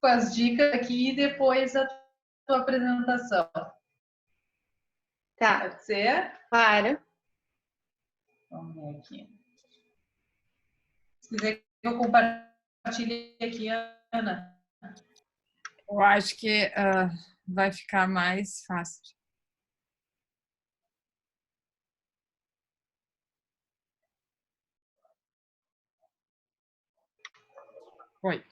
com as dicas aqui e depois a tua apresentação. Tá. Pode ser? Claro. Vamos ver aqui. Se quiser que eu compartilhe aqui, Ana. Eu acho que vai ficar mais fácil. Foi.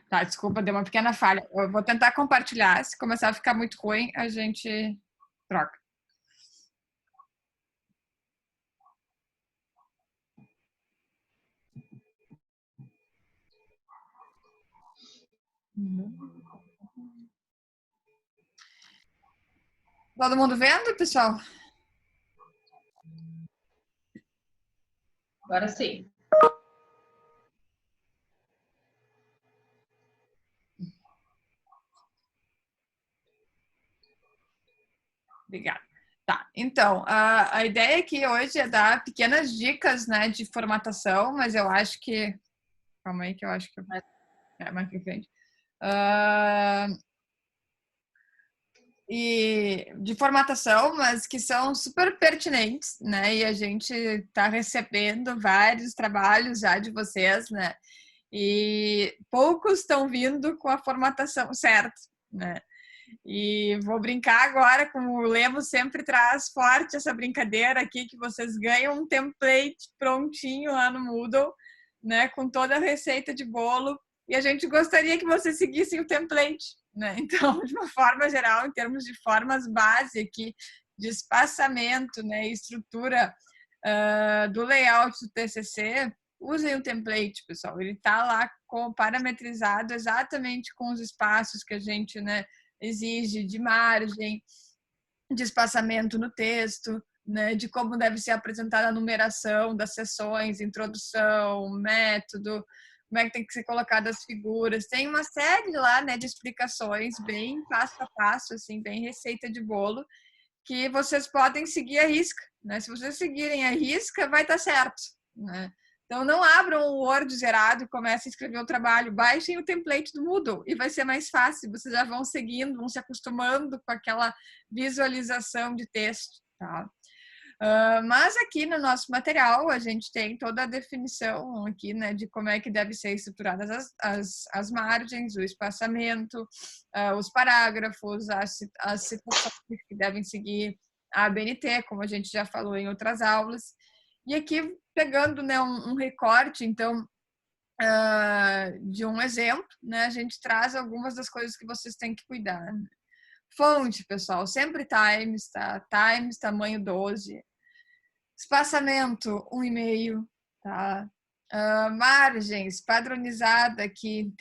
Tá, desculpa, deu uma pequena falha. Eu vou tentar compartilhar. Se começar a ficar muito ruim, a gente troca. Todo mundo vendo, pessoal? Agora sim. Obrigada. Tá, então, a ideia aqui hoje é dar pequenas dicas, né, de formatação, mas eu acho que... Calma aí que eu acho que... mais pra frente. E de formatação, mas que são super pertinentes, né? E a gente está recebendo vários trabalhos já de vocês, né? E poucos estão vindo com a formatação certa, né? E vou brincar agora, como o Lemos sempre traz forte essa brincadeira aqui, que vocês ganham um template prontinho lá no Moodle, né? Com toda a receita de bolo. E a gente gostaria que vocês seguissem o template, né? Então, de uma forma geral, em termos de formas base aqui, de espaçamento, né? Estrutura do layout do TCC, usem o template, pessoal. Ele está lá parametrizado exatamente com os espaços que a gente, né, exige de margem, de espaçamento no texto, né, de como deve ser apresentada a numeração das sessões, introdução, método, como é que tem que ser colocadas as figuras. Tem uma série lá, né, de explicações bem passo a passo, assim, bem receita de bolo, que vocês podem seguir a risca, né? Se vocês seguirem a risca, vai estar certo, né? Então, não abram o Word zerado e comecem a escrever o trabalho. Baixem o template do Moodle e vai ser mais fácil. Vocês já vão seguindo, vão se acostumando com aquela visualização de texto, tá? Mas aqui no nosso material, a gente tem toda a definição aqui, né, de como é que deve ser estruturadas as margens, o espaçamento, os parágrafos, as citações que devem seguir a ABNT, como a gente já falou em outras aulas. E aqui, pegando, né, um recorte, então, de um exemplo, né, a gente traz algumas das coisas que vocês têm que cuidar. Fonte, pessoal, sempre Times, tá? Times, tamanho 12. Espaçamento, 1,5, tá? Margens, padronizada aqui em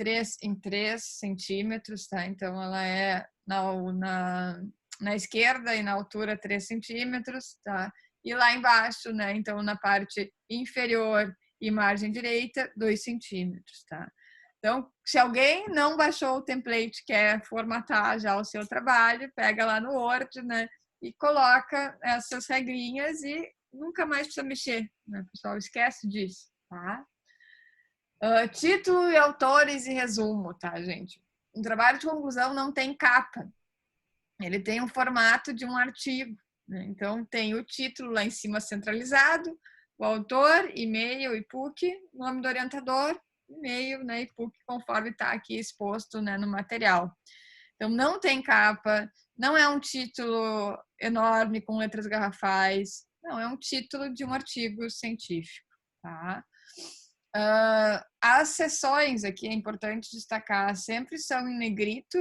3 centímetros, tá? Então, ela é na esquerda e na altura 3 centímetros, tá? E lá embaixo, né? Então, na parte inferior e margem direita, 2 centímetros, tá? Então, se alguém não baixou o template, quer formatar já o seu trabalho, pega lá no Word, né? E coloca essas regrinhas e nunca mais precisa mexer, né, pessoal? Esquece disso, tá? Título e autores e resumo, tá, gente? Um trabalho de conclusão não tem capa. Ele tem um formato de um artigo, né? Então, tem o título lá em cima centralizado, o autor, e-mail e PUC, nome do orientador, e-mail, né, e PUC, conforme está aqui exposto, né, no material. Então, não tem capa, não é um título enorme com letras garrafais, não, é um título de um artigo científico, tá? As seções aqui, é importante destacar, sempre são em negrito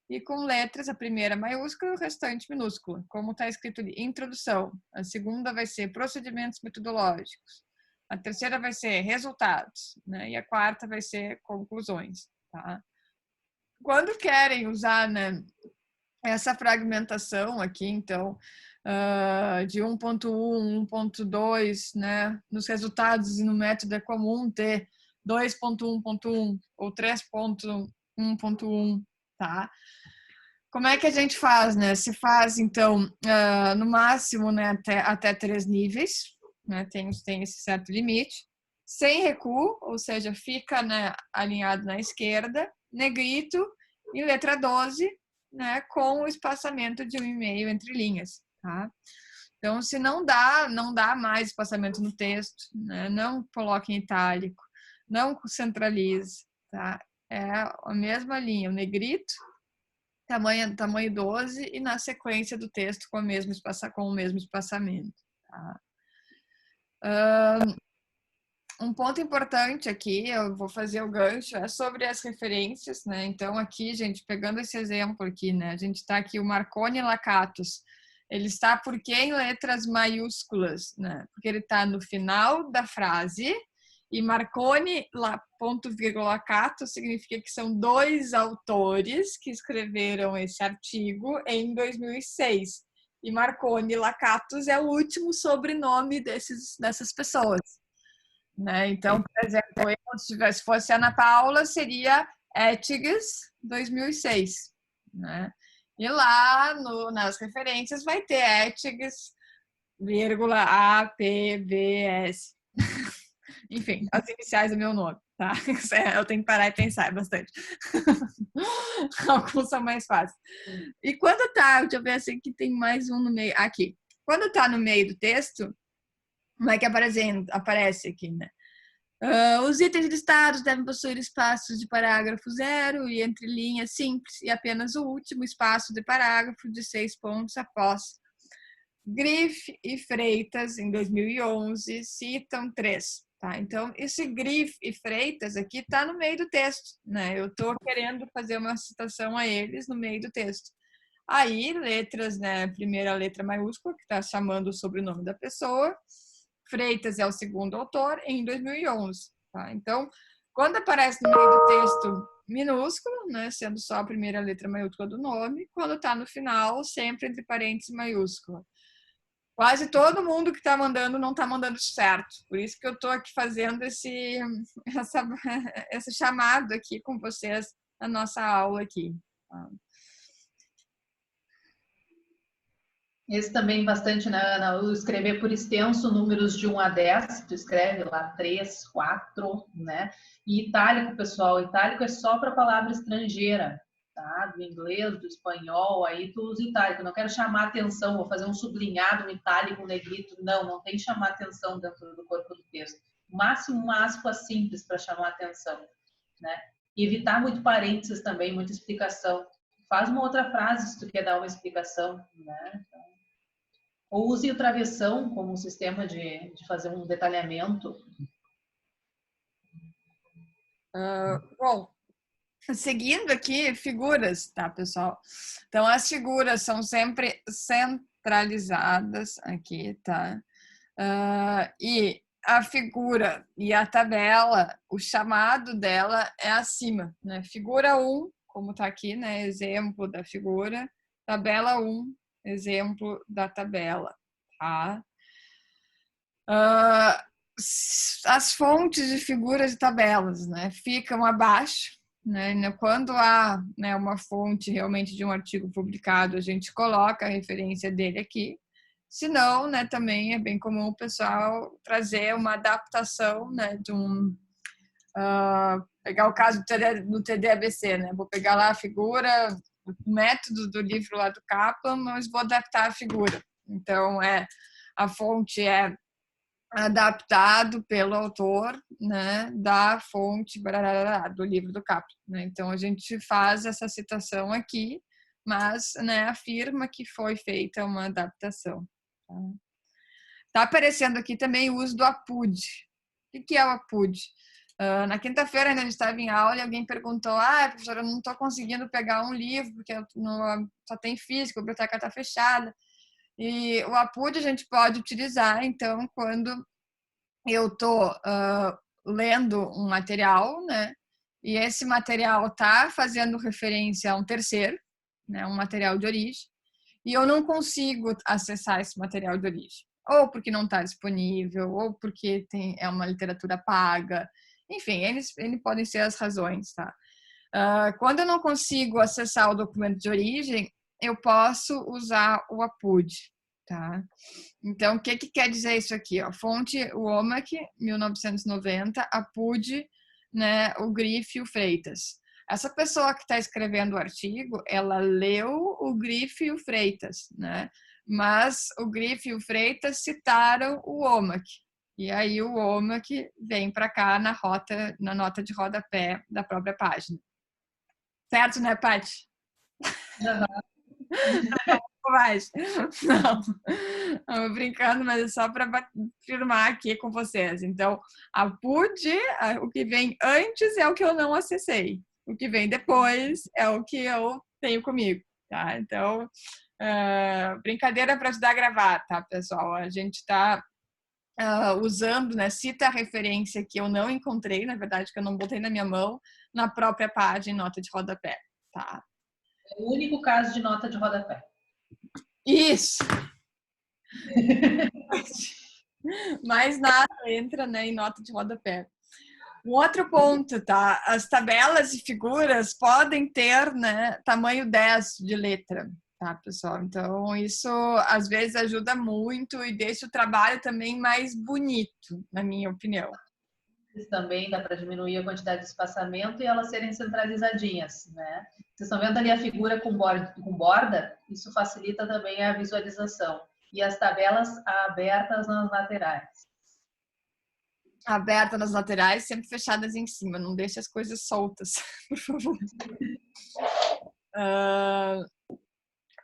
e com letras, a primeira maiúscula e o restante minúscula, como está escrito ali, introdução. A segunda vai ser procedimentos metodológicos. A terceira vai ser resultados, né? E a quarta vai ser conclusões, tá? Quando querem usar, né, essa fragmentação aqui, então, de 1.1, 1.2, né, nos resultados e no método é comum ter 2.1.1 ou 3.1.1, tá? Como é que a gente faz, né? Se faz, então, no máximo, né, até 3 níveis, né, tem esse certo limite, sem recuo, ou seja, fica, né, alinhado na esquerda, negrito E letra 12, né, com o espaçamento de 1,5 entre linhas, tá? Então, se não dá mais espaçamento no texto, né? Não coloque em itálico, não centralize, tá? É a mesma linha, o negrito, tamanho 12 e na sequência do texto com o mesmo espaçamento, tá? Um ponto importante aqui, eu vou fazer o gancho, é sobre as referências, né? Então, aqui, gente, pegando esse exemplo aqui, né? A gente está aqui, o Marconi Lakatos. Ele está por quê em letras maiúsculas, né? Porque ele está no final da frase e Marconi, ponto vírgula Lakatos, significa que são 2 autores que escreveram esse artigo em 2006. E Marconi Lakatos é o último sobrenome dessas pessoas. Né? Então, por exemplo, se fosse Ana Paula, seria Ettigs 2006. Né? E lá nas referências vai ter Ettigs, vírgula, APVS. Enfim, as iniciais do meu nome. Tá? Eu tenho que parar e pensar bastante. Alguns são mais fáceis. E quando tá, deixa eu ver assim que tem mais um no meio. Aqui. Quando tá no meio do texto, como é que aparece aqui, né? Os itens listados devem possuir espaços de parágrafo 0 e entre linhas simples e apenas o último espaço de parágrafo de 6 pontos após. Grife e Freitas, em 2011, citam 3. Tá? Então, esse Grife e Freitas aqui está no meio do texto. Né? Eu estou querendo fazer uma citação a eles no meio do texto. Aí, letras, né? Primeira letra maiúscula, que está chamando o sobrenome da pessoa. Freitas é o segundo autor, em 2011. Tá? Então, quando aparece no meio do texto minúsculo, né, sendo só a primeira letra maiúscula do nome, quando está no final, sempre entre parênteses maiúscula. Quase todo mundo que está mandando não está mandando certo. Por isso que eu estou aqui fazendo esse chamado aqui com vocês na nossa aula aqui. Tá? Esse também bastante, né, o escrever por extenso, números de 1 a 10, tu escreve lá 3, 4, né? E itálico, pessoal, itálico é só para palavra estrangeira, tá? Do inglês, do espanhol, aí tu usa itálico. Não quero chamar atenção, vou fazer um sublinhado, um itálico, um negrito. Não tem que chamar atenção dentro do corpo do texto. O máximo uma aspa simples para chamar atenção, né? E evitar muito parênteses também, muita explicação. Faz uma outra frase se tu quer dar uma explicação, né? Ou use o travessão como um sistema de fazer um detalhamento. Bom, seguindo aqui, figuras, tá, pessoal? Então, as figuras são sempre centralizadas aqui, tá? E a figura e a tabela, o chamado dela é acima, né? Figura 1, como tá aqui, né? Exemplo da figura. Tabela 1, exemplo da tabela, tá? As fontes de figuras e tabelas, né? Ficam abaixo, né? Quando há, né, uma fonte realmente de um artigo publicado, a gente coloca a referência dele aqui. Se não, né, também é bem comum o pessoal trazer uma adaptação, né, de pegar o caso do TD-ABC, né? Vou pegar lá a figura, o método do livro lá do Kaplan, mas vou adaptar a figura. Então, a fonte é adaptado pelo autor, né, da fonte do livro do Kaplan. Né? Então, a gente faz essa citação aqui, mas, né, afirma que foi feita uma adaptação. Tá aparecendo aqui também o uso do APUD. O que é o APUD? Na quinta-feira, a gente estava em aula e alguém perguntou: professora, eu não estou conseguindo pegar um livro porque só tem físico, a biblioteca está fechada. E o APUD a gente pode utilizar, então, quando eu estou lendo um material, né? E esse material está fazendo referência a um terceiro, né? Um material de origem, e eu não consigo acessar esse material de origem. Ou porque não está disponível, ou porque é uma literatura paga. Enfim, eles podem ser as razões, tá? Quando eu não consigo acessar o documento de origem, eu posso usar o APUD, tá? Então, o que quer dizer isso aqui? Ó? Fonte, o Womack, 1990, APUD, né, o Grife e o Freitas. Essa pessoa que está escrevendo o artigo, ela leu o Grife e o Freitas, né? Mas o Grife e o Freitas citaram o Womack. E aí o Womack vem para cá na nota de rodapé da própria página. Certo, né, Paty? Mais. Não, brincando, mas é só para afirmar aqui com vocês. Então, a PUD, o que vem antes é o que eu não acessei. O que vem depois é o que eu tenho comigo, tá? Então, brincadeira para ajudar a gravar, tá, pessoal? A gente está usando, né, cita a referência que eu não encontrei, na verdade, que eu não botei na minha mão, na própria página, nota de rodapé, tá? É o único caso de nota de rodapé. Isso! Mais nada entra, né, em nota de rodapé. Um outro ponto, tá? As tabelas e figuras podem ter, né, tamanho 10 de letra, tá, pessoal? Então, isso às vezes ajuda muito e deixa o trabalho também mais bonito, na minha opinião. Também dá para diminuir a quantidade de espaçamento e elas serem centralizadinhas, né? Vocês estão vendo ali a figura com borda? Isso facilita também a visualização. E as tabelas abertas nas laterais. Aberta nas laterais, sempre fechadas em cima. Não deixe as coisas soltas, por favor.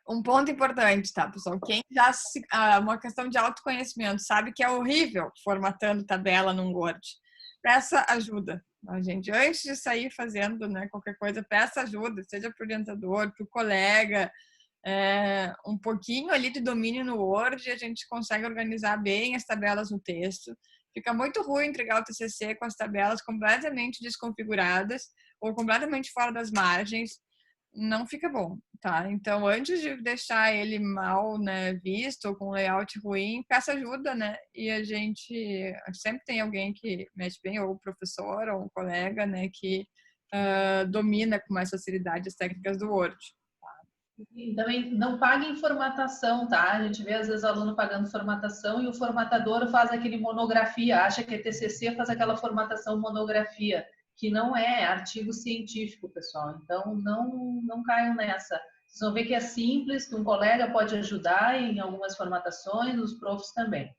Um ponto importante, tá, pessoal? Quem já uma questão de autoconhecimento sabe que é horrível formatando tabela num Word. Peça ajuda, tá, gente? Antes de sair fazendo, né, qualquer coisa, peça ajuda, seja para o orientador, para o colega. Um pouquinho ali de domínio no Word e a gente consegue organizar bem as tabelas no texto. Fica muito ruim entregar o TCC com as tabelas completamente desconfiguradas ou completamente fora das margens. Não fica bom, tá? Então, antes de deixar ele mal, né, visto ou com layout ruim, peça ajuda, né? E a gente sempre tem alguém que mexe bem, ou o professor, ou um colega, né, que domina com mais facilidade as técnicas do Word. E também não paguem formatação, tá? A gente vê às vezes aluno pagando formatação e o formatador faz aquele monografia, acha que é TCC, faz aquela formatação monografia, que não é artigo científico, pessoal. Então não caiam nessa. Vocês vão ver que é simples, que um colega pode ajudar em algumas formatações, os profs também.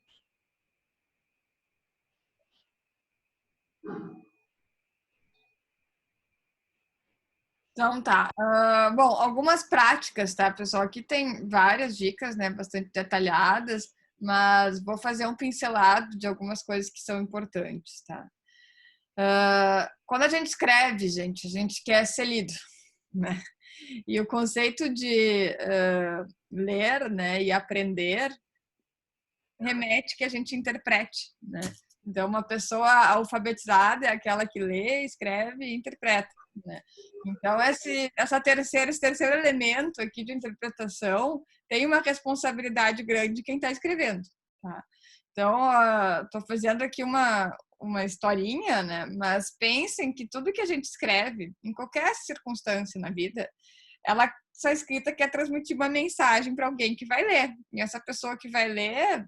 Então tá. Bom, algumas práticas, tá, pessoal? Aqui tem várias dicas, né, bastante detalhadas, mas vou fazer um pincelado de algumas coisas que são importantes, tá? Quando a gente escreve, gente, a gente quer ser lido, né? E o conceito de ler, né, e aprender remete que a gente interprete, né? Então, uma pessoa alfabetizada é aquela que lê, escreve e interpreta, né? Então, esse terceiro elemento aqui de interpretação tem uma responsabilidade grande quem está escrevendo, tá? Então, estou fazendo aqui uma historinha, né? Mas pensem que tudo que a gente escreve, em qualquer circunstância na vida, essa escrita quer transmitir uma mensagem para alguém que vai ler. E essa pessoa que vai ler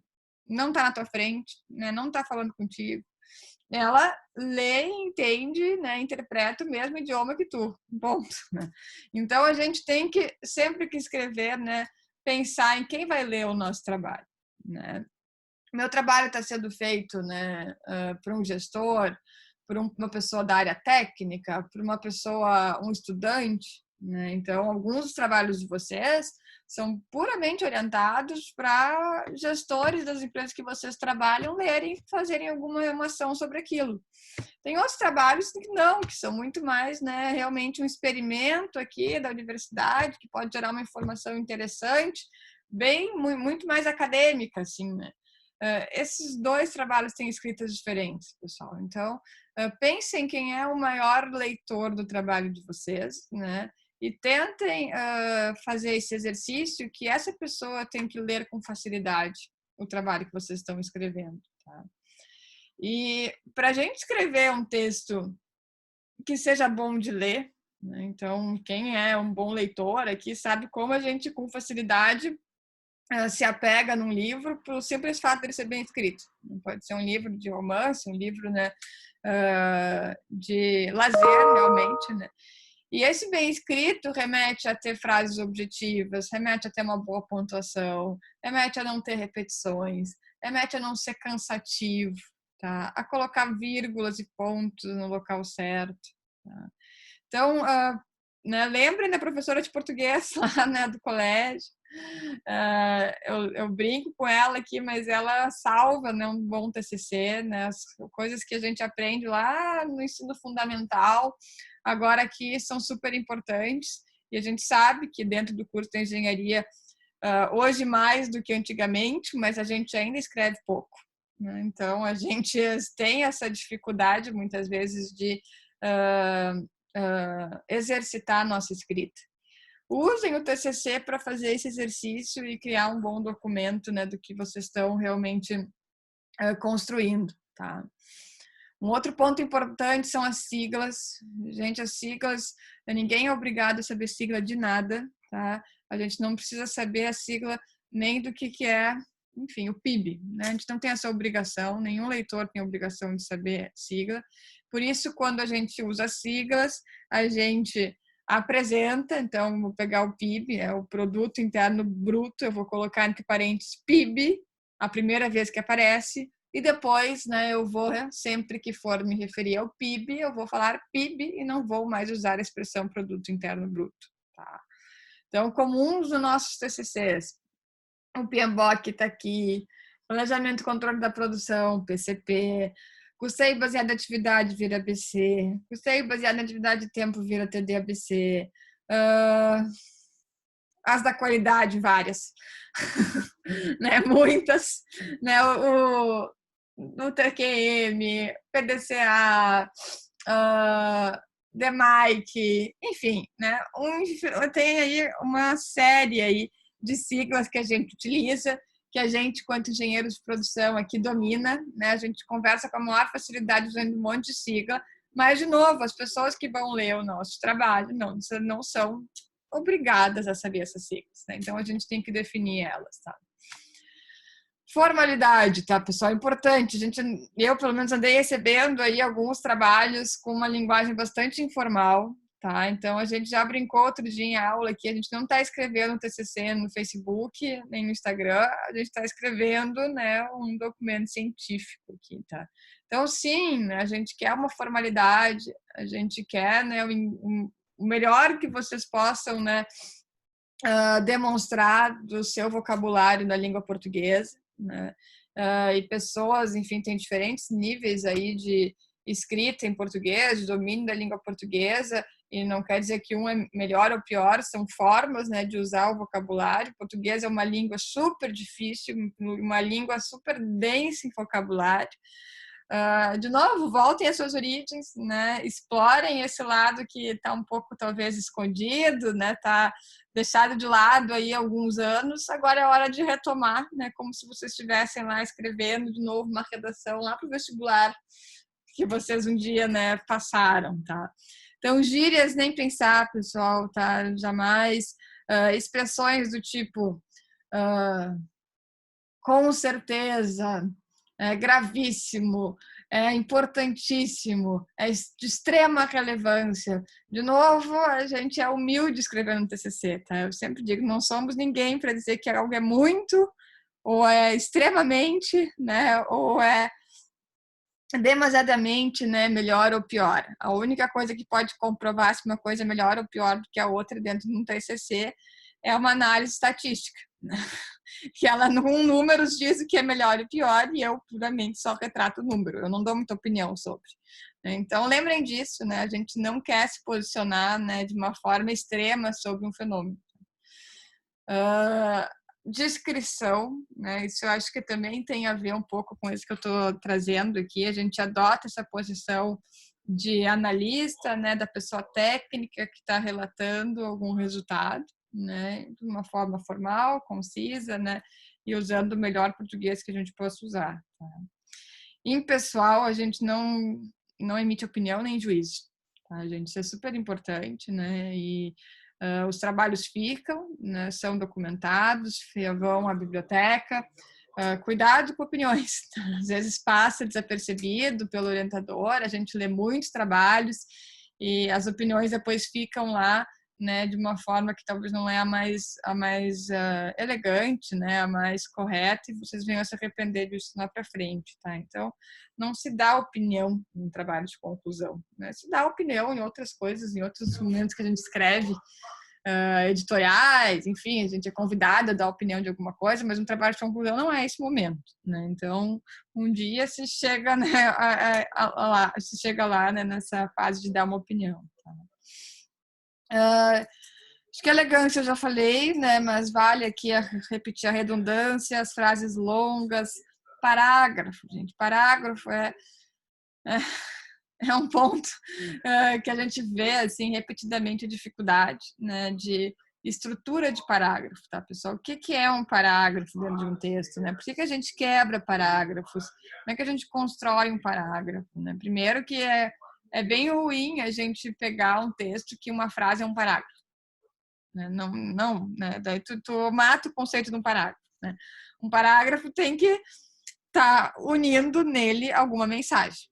não está na tua frente, né? Não está falando contigo. Ela lê, entende, né? Interpreta o mesmo idioma que tu. Ponto. Né? Então a gente tem que, sempre que escrever, né, pensar em quem vai ler o nosso trabalho. Né? Meu trabalho está sendo feito, né, por um gestor, por uma pessoa da área técnica, por uma pessoa, um estudante. Né? Então, alguns dos trabalhos de vocês são puramente orientados para gestores das empresas que vocês trabalham lerem e fazerem alguma emoção sobre aquilo. Tem outros trabalhos que não, que são muito mais, né, realmente um experimento aqui da universidade, que pode gerar uma informação interessante, bem, muito mais acadêmica, assim, né? Esses dois trabalhos têm escritas diferentes, pessoal. Então, pensem quem é o maior leitor do trabalho de vocês, né? E tentem fazer esse exercício que essa pessoa tem que ler com facilidade o trabalho que vocês estão escrevendo. Tá? E para a gente escrever um texto que seja bom de ler, né? Então, quem é um bom leitor aqui sabe como a gente, com facilidade, se apega num livro pelo simples fato de ele ser bem escrito. Pode ser um livro de romance, um livro, né, de lazer, realmente, né? E esse bem escrito remete a ter frases objetivas, remete a ter uma boa pontuação, remete a não ter repetições, remete a não ser cansativo, tá? A colocar vírgulas e pontos no local certo. Tá? Então, né, lembrem da professora de português lá, né, do colégio. Eu brinco com ela aqui, mas ela salva, né, um bom TCC, né, as coisas que a gente aprende lá no ensino fundamental, agora aqui são super importantes, e a gente sabe que dentro do curso de engenharia, hoje mais do que antigamente, mas a gente ainda escreve pouco, né? Então, a gente tem essa dificuldade, muitas vezes, de exercitar a nossa escrita. Usem o TCC para fazer esse exercício e criar um bom documento, né, do que vocês estão realmente construindo, tá? Um outro ponto importante são as siglas. Gente, as siglas, ninguém é obrigado a saber sigla de nada, tá? A gente não precisa saber a sigla nem do que é, enfim, o PIB, né? A gente não tem essa obrigação, nenhum leitor tem a obrigação de saber sigla. Por isso, quando a gente usa siglas, a gente apresenta, então, vou pegar o PIB, é o Produto Interno Bruto, eu vou colocar entre parênteses PIB, a primeira vez que aparece, e depois, né, eu vou, sempre que for me referir ao PIB, eu vou falar PIB e não vou mais usar a expressão Produto Interno Bruto. Tá? Então, comuns dos nossos TCCs, o PMBOK está aqui, Planejamento e Controle da Produção, PCP, custeio baseado em atividade vira ABC, custeio baseado em atividade de tempo vira TDABC, as da qualidade, várias, né? Muitas, né? O TQM, PDCA, DMAIC, enfim, né? Tem aí uma série aí de siglas que a gente utiliza, que a gente, quanto engenheiros de produção aqui, domina, né? A gente conversa com a maior facilidade usando um monte de sigla, mas, de novo, as pessoas que vão ler o nosso trabalho não são obrigadas a saber essas siglas, né? Então, a gente tem que definir elas, tá? Formalidade, tá, pessoal? Importante. Eu, pelo menos, andei recebendo aí alguns trabalhos com uma linguagem bastante informal, tá? Então, a gente já brincou outro dia em aula aqui, a gente não está escrevendo um TCC no Facebook, nem no Instagram, a gente está escrevendo, né, um documento científico aqui, tá? Então, sim, a gente quer uma formalidade, a gente quer, né, o melhor que vocês possam, né, demonstrar do seu vocabulário na língua portuguesa, né? E pessoas, enfim, têm diferentes níveis aí de escrita em português, de domínio da língua portuguesa, e não quer dizer que um é melhor ou pior, são formas, né, de usar o vocabulário. O português é uma língua super difícil, uma língua super densa em vocabulário. De novo, voltem às suas origens, né? Explorem esse lado que está um pouco, talvez, escondido, né? Está deixado de lado aí há alguns anos. Agora é hora de retomar, né? Como se vocês estivessem lá escrevendo de novo uma redação lá para o vestibular que vocês um dia, né, passaram, tá? Então, gírias, nem pensar, pessoal, tá? Jamais. Expressões do tipo com certeza, é gravíssimo, é importantíssimo, é de extrema relevância. De novo, a gente é humilde escrevendo TCC, tá? Eu sempre digo, não somos ninguém para dizer que algo é muito, ou é extremamente, né? Ou é demasiadamente, né, melhor ou pior. A única coisa que pode comprovar se uma coisa é melhor ou pior do que a outra dentro de um TCC é uma análise estatística, né? Que ela, com números, diz o que é melhor e pior, e eu puramente só retrato o número, eu não dou muita opinião sobre. Então, lembrem disso, né? A gente não quer se posicionar, né, de uma forma extrema sobre um fenômeno. Descrição, né? Isso eu acho que também tem a ver um pouco com isso que eu estou trazendo aqui. A gente adota essa posição de analista, né, da pessoa técnica que está relatando algum resultado, né, de uma forma formal, concisa, né, e usando o melhor português que a gente possa usar. Tá? Impessoal, a gente não emite opinião nem juízo, tá, gente? Isso é super importante, né? E os trabalhos ficam, né, são documentados, vão à biblioteca. Cuidado com opiniões, às vezes passa desapercebido pelo orientador, a gente lê muitos trabalhos e as opiniões depois ficam lá, né, de uma forma que talvez não é a mais elegante, né, a mais correta, e vocês venham a se arrepender disso lá para frente, tá? Então, não se dá opinião em trabalho de conclusão, né? Se dá opinião em outras coisas, em outros momentos que a gente escreve, editoriais, enfim, a gente é convidada a dar opinião de alguma coisa, mas um trabalho de conclusão não é esse momento, né? Então, um dia se chega, né, se chega lá, né, nessa fase de dar uma opinião. Tá? Acho que elegância eu já falei, né, mas vale aqui repetir a redundância, as frases longas, parágrafo, gente, parágrafo é um ponto que a gente vê assim repetidamente a dificuldade, né, de estrutura de parágrafo, tá, pessoal? O que é um parágrafo dentro de um texto, né? Por que a gente quebra parágrafos? Como é que a gente constrói um parágrafo, né? Primeiro que é bem ruim a gente pegar um texto que uma frase é um parágrafo, né? Não, né? Daí tu mata o conceito de um parágrafo, né? Um parágrafo tem que estar unindo nele alguma mensagem.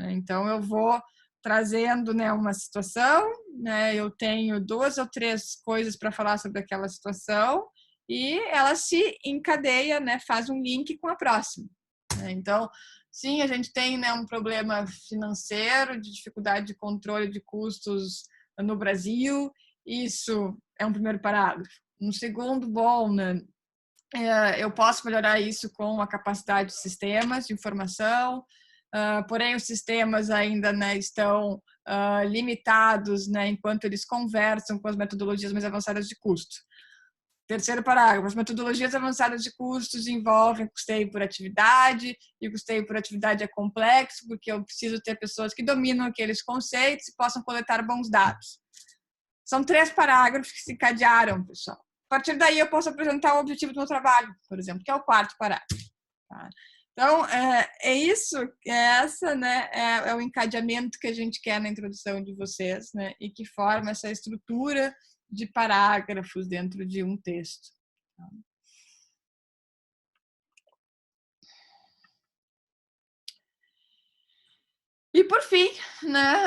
Então, eu vou trazendo, né, uma situação, né, eu tenho 2 ou 3 coisas para falar sobre aquela situação e ela se encadeia, né, faz um link com a próxima. Né? Então, sim, a gente tem, né, um problema financeiro, de dificuldade de controle de custos no Brasil, isso é um primeiro parágrafo. Um segundo, bom, né, eu posso melhorar isso com a capacidade de sistemas de informação, porém os sistemas ainda, né, estão limitados, né, enquanto eles conversam com as metodologias mais avançadas de custo. Terceiro parágrafo, as metodologias avançadas de custos envolvem custeio por atividade, e o custeio por atividade é complexo, porque eu preciso ter pessoas que dominam aqueles conceitos e possam coletar bons dados. São 3 parágrafos que se encadearam, pessoal. A partir daí, eu posso apresentar o objetivo do meu trabalho, por exemplo, que é o 4º parágrafo. Tá? Então, isso, essa, né, é o encadeamento que a gente quer na introdução de vocês, né, e que forma essa estrutura de parágrafos dentro de um texto. Tá? E, por fim, né,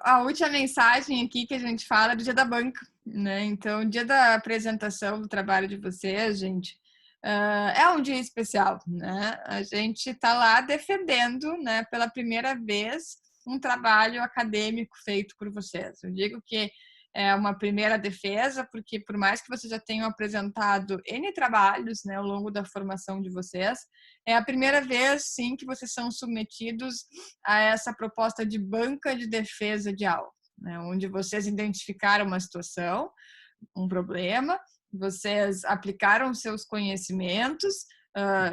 a última mensagem aqui que a gente fala é do dia da banca. Né? Então, o dia da apresentação do trabalho de vocês, gente, é um dia especial. Né? A gente está lá defendendo, né, pela primeira vez um trabalho acadêmico feito por vocês. Eu digo que é uma primeira defesa, porque por mais que vocês já tenham apresentado N trabalhos, né, ao longo da formação de vocês, é a primeira vez, sim, que vocês são submetidos a essa proposta de banca de defesa de aula, né, onde vocês identificaram uma situação, um problema, vocês aplicaram seus conhecimentos,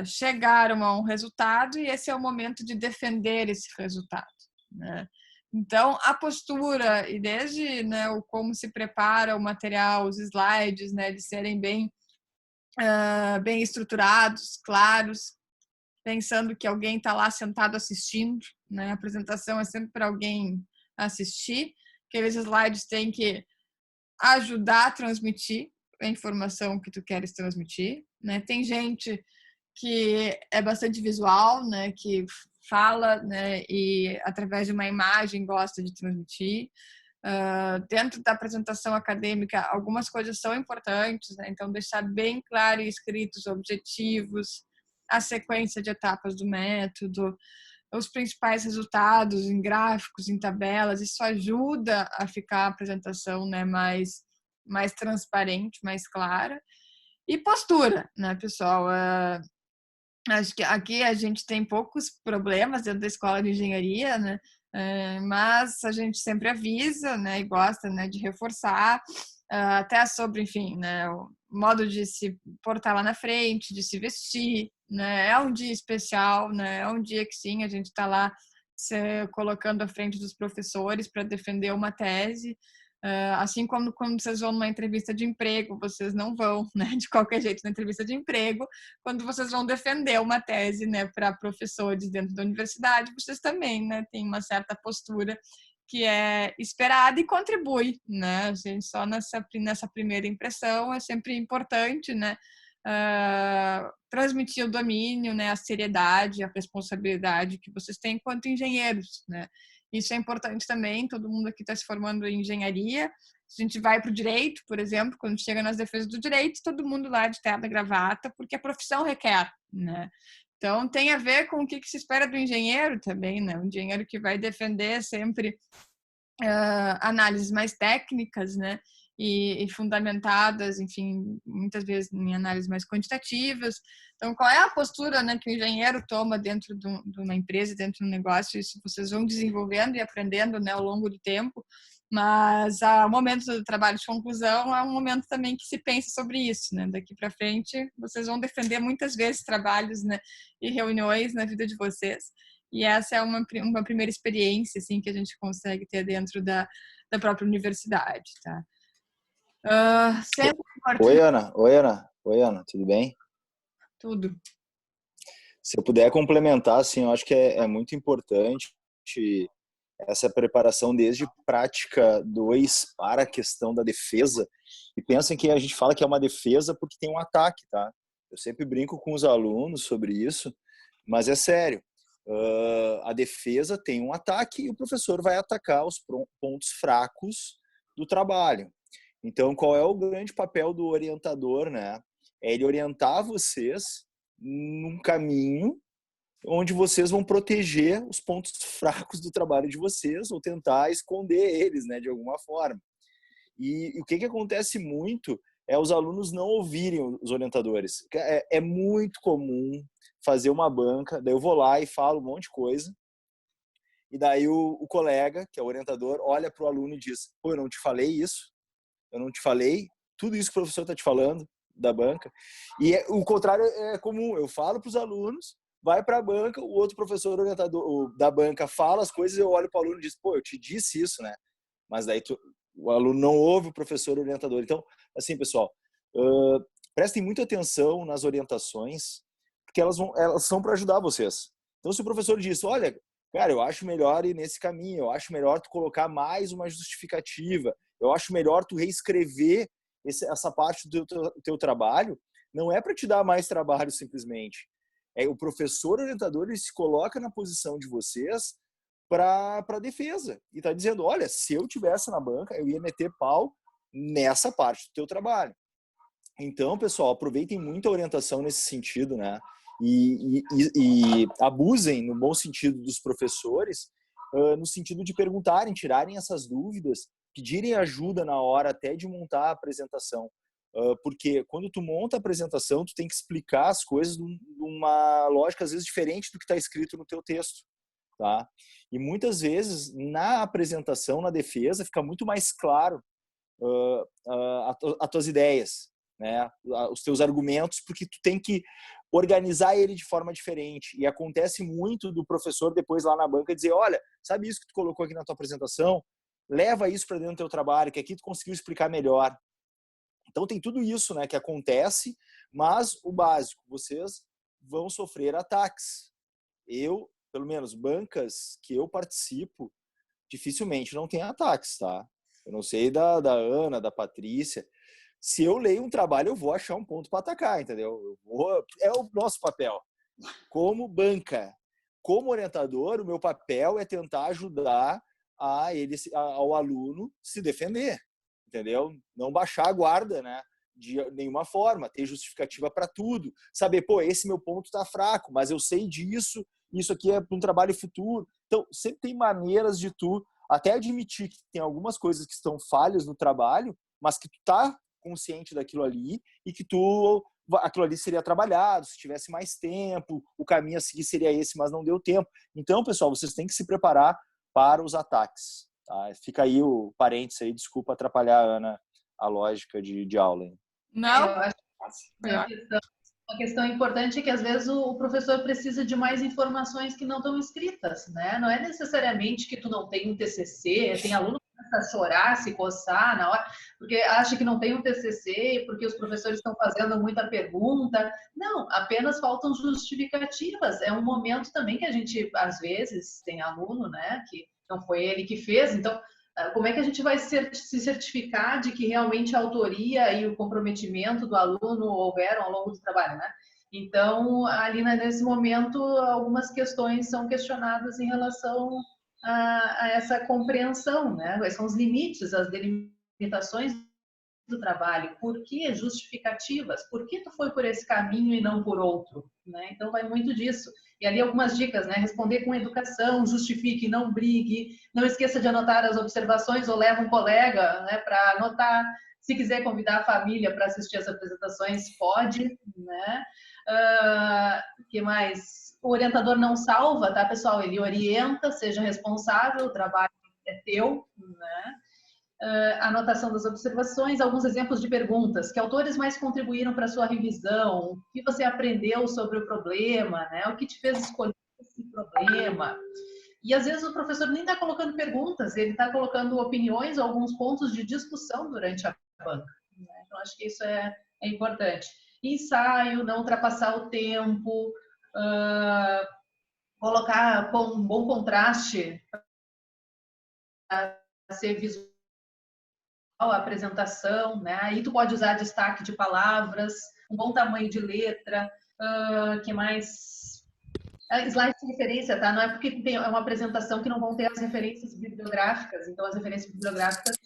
chegaram a um resultado e esse é o momento de defender esse resultado. Né? Então, a postura e desde, né, o como se prepara o material, os slides, né, de serem bem estruturados, claros, pensando que alguém está lá sentado assistindo, né? A apresentação é sempre para alguém assistir, aqueles slides têm que ajudar a transmitir a informação que tu queres transmitir, né? Tem gente que é bastante visual, né? Que fala, né? E através de uma imagem gosta de transmitir. Dentro da apresentação acadêmica, algumas coisas são importantes, né? Então deixar bem claro e escritos os objetivos, a sequência de etapas do método, os principais resultados em gráficos, em tabelas, isso ajuda a ficar a apresentação, né, mais transparente, mais clara. E postura, né, pessoal? Acho que aqui a gente tem poucos problemas dentro da escola de engenharia, né? Mas a gente sempre avisa, né, e gosta, né, de reforçar, até sobre, enfim, né, o modo de se portar lá na frente, de se vestir, né? É um dia especial, né? É um dia que sim, a gente está lá se colocando à frente dos professores para defender uma tese. Assim como quando vocês vão numa entrevista de emprego, vocês não vão, né, de qualquer jeito na entrevista de emprego, quando vocês vão defender uma tese, né, para professores dentro da universidade, vocês também, né, têm uma certa postura que é esperada e contribui, né, a gente só nessa primeira impressão é sempre importante, né, transmitir o domínio, né, a seriedade, a responsabilidade que vocês têm enquanto engenheiros, né, Isso é importante também, todo mundo aqui está se formando em engenharia. Se a gente vai para o direito, por exemplo, quando chega nas defesas do direito, todo mundo lá de terno e gravata, porque a profissão requer, né? Então, tem a ver com o que se espera do engenheiro também, né? O engenheiro que vai defender sempre análises mais técnicas, né? E fundamentadas, enfim, muitas vezes em análises mais quantitativas. Então, qual é a postura, né, que o engenheiro toma dentro de uma empresa, dentro de um negócio? Isso vocês vão desenvolvendo e aprendendo, né, ao longo do tempo. Mas o momento do trabalho de conclusão é um momento também que se pensa sobre isso, né? Daqui para frente, vocês vão defender muitas vezes trabalhos, né, e reuniões na vida de vocês. E essa é uma primeira experiência, assim, que a gente consegue ter dentro da própria universidade, tá? Sempre Oi, Ana. Oi, Ana. Tudo bem? Tudo. Se eu puder complementar, assim, eu acho que é muito importante essa preparação desde prática 2 para a questão da defesa. E pensem que a gente fala que é uma defesa porque tem um ataque, tá? Eu sempre brinco com os alunos sobre isso, mas é sério. A defesa tem um ataque e o professor vai atacar os pontos fracos do trabalho. Então, qual é o grande papel do orientador, né? É ele orientar vocês num caminho onde vocês vão proteger os pontos fracos do trabalho de vocês ou tentar esconder eles, né, de alguma forma. E o que acontece muito é os alunos não ouvirem os orientadores. É muito comum fazer uma banca, daí eu vou lá e falo um monte de coisa, e daí o colega, que é o orientador, olha para o aluno e diz: pô, eu não te falei isso, eu não te falei tudo isso que o professor está te falando da banca. E o contrário é comum, eu falo para os alunos, vai para a banca, o outro professor orientador da banca fala as coisas, eu olho para o aluno e diz: pô, eu te disse isso, né? Mas daí o aluno não ouve o professor orientador. Então, assim, pessoal, prestem muita atenção nas orientações, porque elas são para ajudar vocês. Então, se o professor diz: olha, cara, eu acho melhor ir nesse caminho, eu acho melhor tu colocar mais uma justificativa, eu acho melhor tu reescrever essa parte do teu trabalho, não é para te dar mais trabalho simplesmente. O professor orientador, ele se coloca na posição de vocês para a defesa. E está dizendo: olha, se eu tivesse na banca, eu ia meter pau nessa parte do teu trabalho. Então, pessoal, aproveitem muito a orientação nesse sentido, né? E abusem, no bom sentido, dos professores, no sentido de perguntarem, tirarem essas dúvidas, pedirem ajuda na hora até de montar a apresentação. Porque quando tu monta a apresentação, tu tem que explicar as coisas numa lógica, às vezes, diferente do que está escrito no teu texto. Tá? E muitas vezes, na apresentação, na defesa, fica muito mais claro as tuas ideias, né? Os teus argumentos, porque tu tem que organizar ele de forma diferente. E acontece muito do professor depois lá na banca dizer: olha, sabe isso que tu colocou aqui na tua apresentação? Leva isso para dentro do teu trabalho, que aqui tu conseguiu explicar melhor. Então tem tudo isso, né, que acontece, mas o básico, vocês vão sofrer ataques. Eu, pelo menos, bancas que eu participo, dificilmente não tem ataques, tá? Eu não sei da Ana, da Patrícia. Se eu leio um trabalho, eu vou achar um ponto para atacar, entendeu? É o nosso papel. Como banca, como orientador, o meu papel é tentar ajudar ao aluno se defender, entendeu? Não baixar a guarda, né? De nenhuma forma, ter justificativa para tudo. Saber, pô, esse meu ponto está fraco, mas eu sei disso, isso aqui é para um trabalho futuro. Então, sempre tem maneiras de tu até admitir que tem algumas coisas que estão falhas no trabalho, mas que tu tá consciente daquilo ali e que aquilo ali seria trabalhado, se tivesse mais tempo, o caminho a seguir seria esse, mas não deu tempo. Então, pessoal, vocês têm que se preparar para os ataques. Tá? Fica aí o parênteses aí, desculpa atrapalhar, Ana, a lógica de aula. Hein? Não, eu acho que uma questão importante é que às vezes o professor precisa de mais informações que não estão escritas, né? Não é necessariamente que tu não tem um TCC, tem aluno que começa a chorar, se coçar na hora, porque acha que não tem um TCC, porque os professores estão fazendo muita pergunta. Não, apenas faltam justificativas. É um momento também que a gente, às vezes, tem aluno, né, que não foi ele que fez, então como é que a gente vai se certificar de que realmente a autoria e o comprometimento do aluno houveram ao longo do trabalho, né? Então, ali nesse momento, algumas questões são questionadas em relação a essa compreensão, né? Quais são os limites, as delimitações do trabalho, por que justificativas, por que tu foi por esse caminho e não por outro, né? Então vai muito disso. E ali algumas dicas, né? Responder com educação, justifique, não brigue, não esqueça de anotar as observações ou leva um colega, né, para anotar. Se quiser convidar a família para assistir as apresentações, pode, né? Que mais? O orientador não salva, tá, pessoal? Ele orienta, seja responsável, o trabalho é teu, né? Anotação das observações, alguns exemplos de perguntas. Que autores mais contribuíram para a sua revisão? O que você aprendeu sobre o problema? Né? O que te fez escolher esse problema? E às vezes o professor nem está colocando perguntas, ele está colocando opiniões ou alguns pontos de discussão durante a banca. Né? Então, acho que isso é importante. Ensaio, não ultrapassar o tempo, colocar com um bom contraste para ser visual a apresentação, né? Aí tu pode usar destaque de palavras, um bom tamanho de letra, que mais? Slide de referência, tá? Não é porque é uma apresentação que não vão ter as referências bibliográficas, então as referências bibliográficas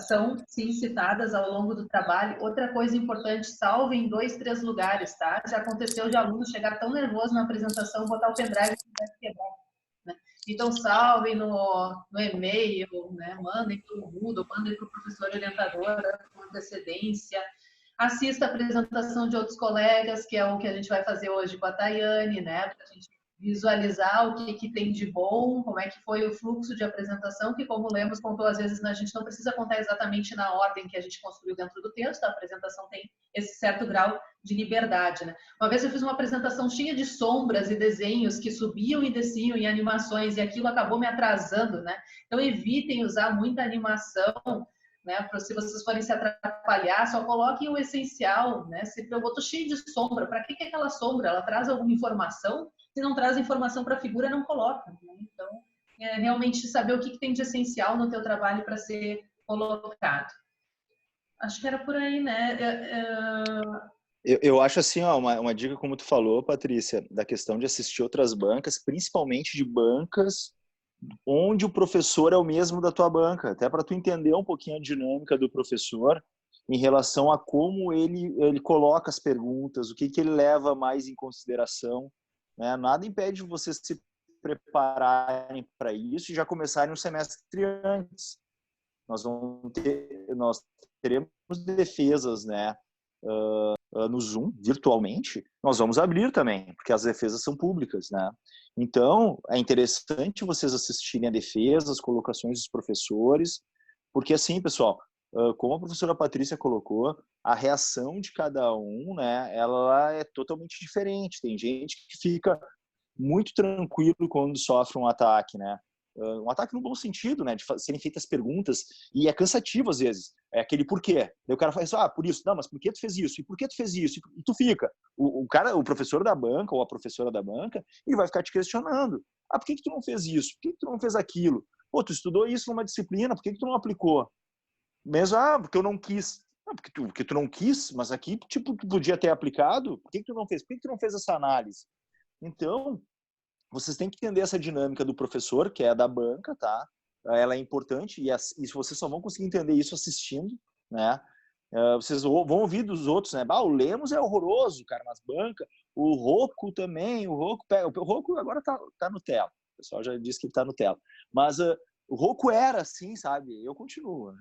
são, sim, citadas ao longo do trabalho. Outra coisa importante, salve em 2, 3 lugares, tá? Já aconteceu de aluno chegar tão nervoso na apresentação, botar o pendrive e quebrar. Né? Então, salvem no e-mail, né? Mandem para o Moodle, mandem para o professor orientador com antecedência. Assista a apresentação de outros colegas, que é o que a gente vai fazer hoje com a Tayane, né? Para a gente visualizar o que tem de bom, como é que foi o fluxo de apresentação, que, como o Lemos contou, às vezes a gente não precisa contar exatamente na ordem que a gente construiu dentro do texto, a apresentação tem esse certo grau de liberdade, né? Uma vez eu fiz uma apresentação cheia de sombras e desenhos que subiam e desciam em animações, e aquilo acabou me atrasando, né? Então, evitem usar muita animação, né? Se vocês forem se atrapalhar, só coloquem o essencial, né? Se eu boto cheio de sombra, para que aquela sombra? Ela traz alguma informação? Se não traz informação para a figura, não coloca. Né? Então, realmente saber o que tem de essencial no teu trabalho para ser colocado. Acho que era por aí, né? Eu acho assim, ó, uma dica, como tu falou, Patrícia, da questão de assistir outras bancas, principalmente de bancas onde o professor é o mesmo da tua banca, até para tu entender um pouquinho a dinâmica do professor em relação a como ele coloca as perguntas, o que ele leva mais em consideração, né? Nada impede vocês se prepararem para isso e já começarem o semestre antes. Nós teremos defesas, né? No Zoom, virtualmente, nós vamos abrir também, porque as defesas são públicas, né? Então, é interessante vocês assistirem a defesa, as colocações dos professores, porque assim, pessoal, como a professora Patrícia colocou, a reação de cada um, né, ela é totalmente diferente. Tem gente que fica muito tranquilo quando sofre um ataque, né? Um ataque no bom sentido, né? De serem feitas perguntas, e é cansativo às vezes. É aquele porquê. Daí o cara fala assim, por isso. Não, mas por que tu fez isso? E por que tu fez isso? E tu fica. O professor da banca ou a professora da banca, ele vai ficar te questionando. Por que tu não fez isso? Por que tu não fez aquilo? Pô, tu estudou isso numa disciplina, por que tu não aplicou? Mesmo, porque eu não quis. Não, porque tu não quis, mas aqui, tipo, tu podia ter aplicado. Por que tu não fez? Por que tu não fez essa análise? Então, vocês têm que entender essa dinâmica do professor, que é a da banca, tá? Ela é importante e vocês só vão conseguir entender isso assistindo, né? Vocês vão ouvir dos outros, né? O Lemos é horroroso, cara, nas bancas. O Rocco também, o Rocco agora tá no tela. O pessoal já disse que ele tá no tela. Mas o Rocco era assim, sabe? Eu continuo.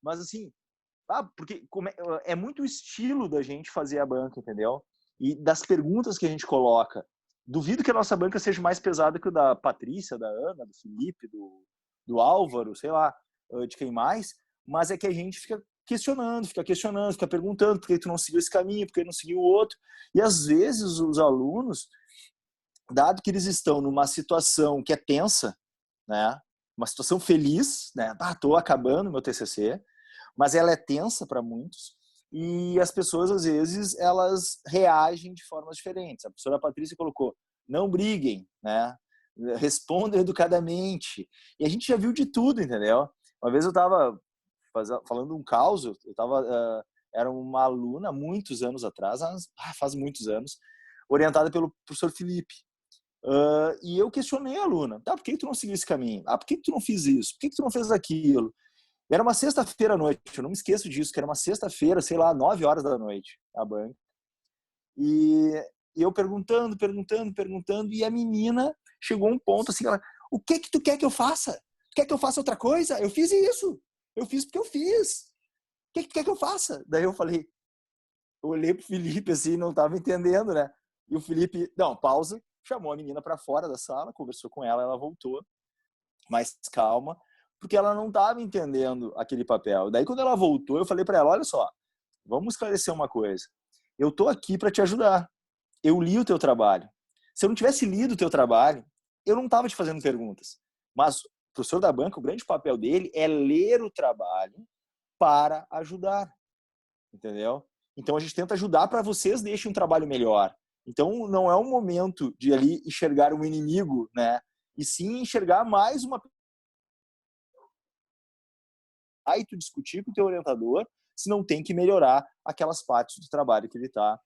Mas assim, porque é muito o estilo da gente fazer a banca, entendeu? E das perguntas que a gente coloca. Duvido que a nossa banca seja mais pesada que o da Patrícia, da Ana, do Felipe, do Álvaro, sei lá, de quem mais, mas é que a gente fica questionando, fica perguntando por que tu não seguiu esse caminho, por que não seguiu o outro. E às vezes os alunos, dado que eles estão numa situação que é tensa, né, uma situação feliz, né, tô acabando meu TCC, mas ela é tensa para muitos, e as pessoas, às vezes, elas reagem de formas diferentes. A professora Patrícia colocou, não briguem, né? Respondam educadamente. E a gente já viu de tudo, entendeu? Uma vez eu estava falando um caso, era uma aluna, muitos anos atrás, faz muitos anos, orientada pelo professor Felipe. E eu questionei a aluna. Tá, por que tu não seguiu esse caminho? Ah, por que tu não fiz isso? Por que tu não fez aquilo? Era uma sexta-feira à noite, eu não me esqueço disso, que era uma sexta-feira, sei lá, 9 horas da noite, a banca. E eu perguntando, e a menina chegou a um ponto assim, ela, o que tu quer que eu faça? Tu quer que eu faça outra coisa? Eu fiz isso. Eu fiz porque eu fiz. O que tu quer que eu faça? Daí eu falei, eu olhei pro Felipe assim, não tava entendendo, né? E o Felipe, não, pausa, chamou a menina para fora da sala, conversou com ela voltou, mais calma, porque ela não tava entendendo aquele papel. Daí quando ela voltou, eu falei para ela, olha só, vamos esclarecer uma coisa. Eu tô aqui para te ajudar. Eu li o teu trabalho. Se eu não tivesse lido o teu trabalho, eu não tava te fazendo perguntas. Mas o professor da banca, o grande papel dele é ler o trabalho para ajudar. Entendeu? Então a gente tenta ajudar para vocês deixem um trabalho melhor. Então não é um momento de ali enxergar um inimigo, né? E sim enxergar mais uma aí tu discutir com o teu orientador se não tem que melhorar aquelas partes do trabalho que ele está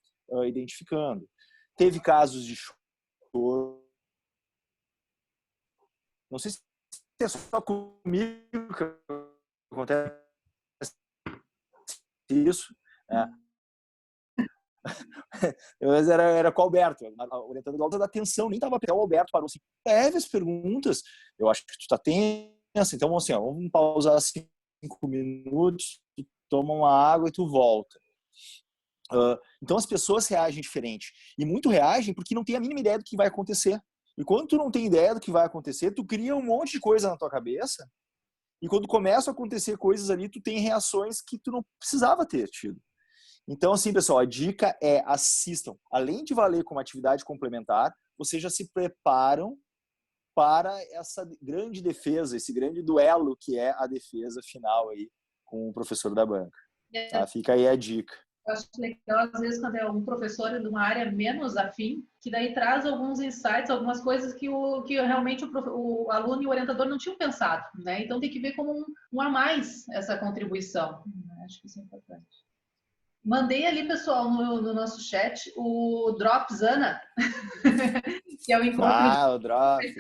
identificando. Teve casos de choro. Não sei se é só comigo que acontece isso. Mas era com o Alberto, orientando do alto da atenção, nem tava pegando o Alberto, parou assim, leve as perguntas, eu acho que tu tá tensa, então assim, ó, vamos pausar 5 minutos, tu toma uma água e tu volta. Então as pessoas reagem diferente, e muito reagem porque não tem a mínima ideia do que vai acontecer. E quando tu não tem ideia do que vai acontecer, tu cria um monte de coisa na tua cabeça, e quando começam a acontecer coisas ali, tu tem reações que tu não precisava ter tido. Então, assim, pessoal, a dica é assistam. Além de valer como atividade complementar, vocês já se preparam para essa grande defesa, esse grande duelo que é a defesa final aí com o professor da banca. Tá? Fica aí a dica. Eu acho legal, às vezes, quando é um professor de uma área menos afim, que daí traz alguns insights, algumas coisas que realmente o aluno e o orientador não tinham pensado, né? Então tem que ver como um a mais essa contribuição. Acho que isso é importante. Mandei ali, pessoal, no nosso chat, o Drops Ana, que é o encontro. O Drops.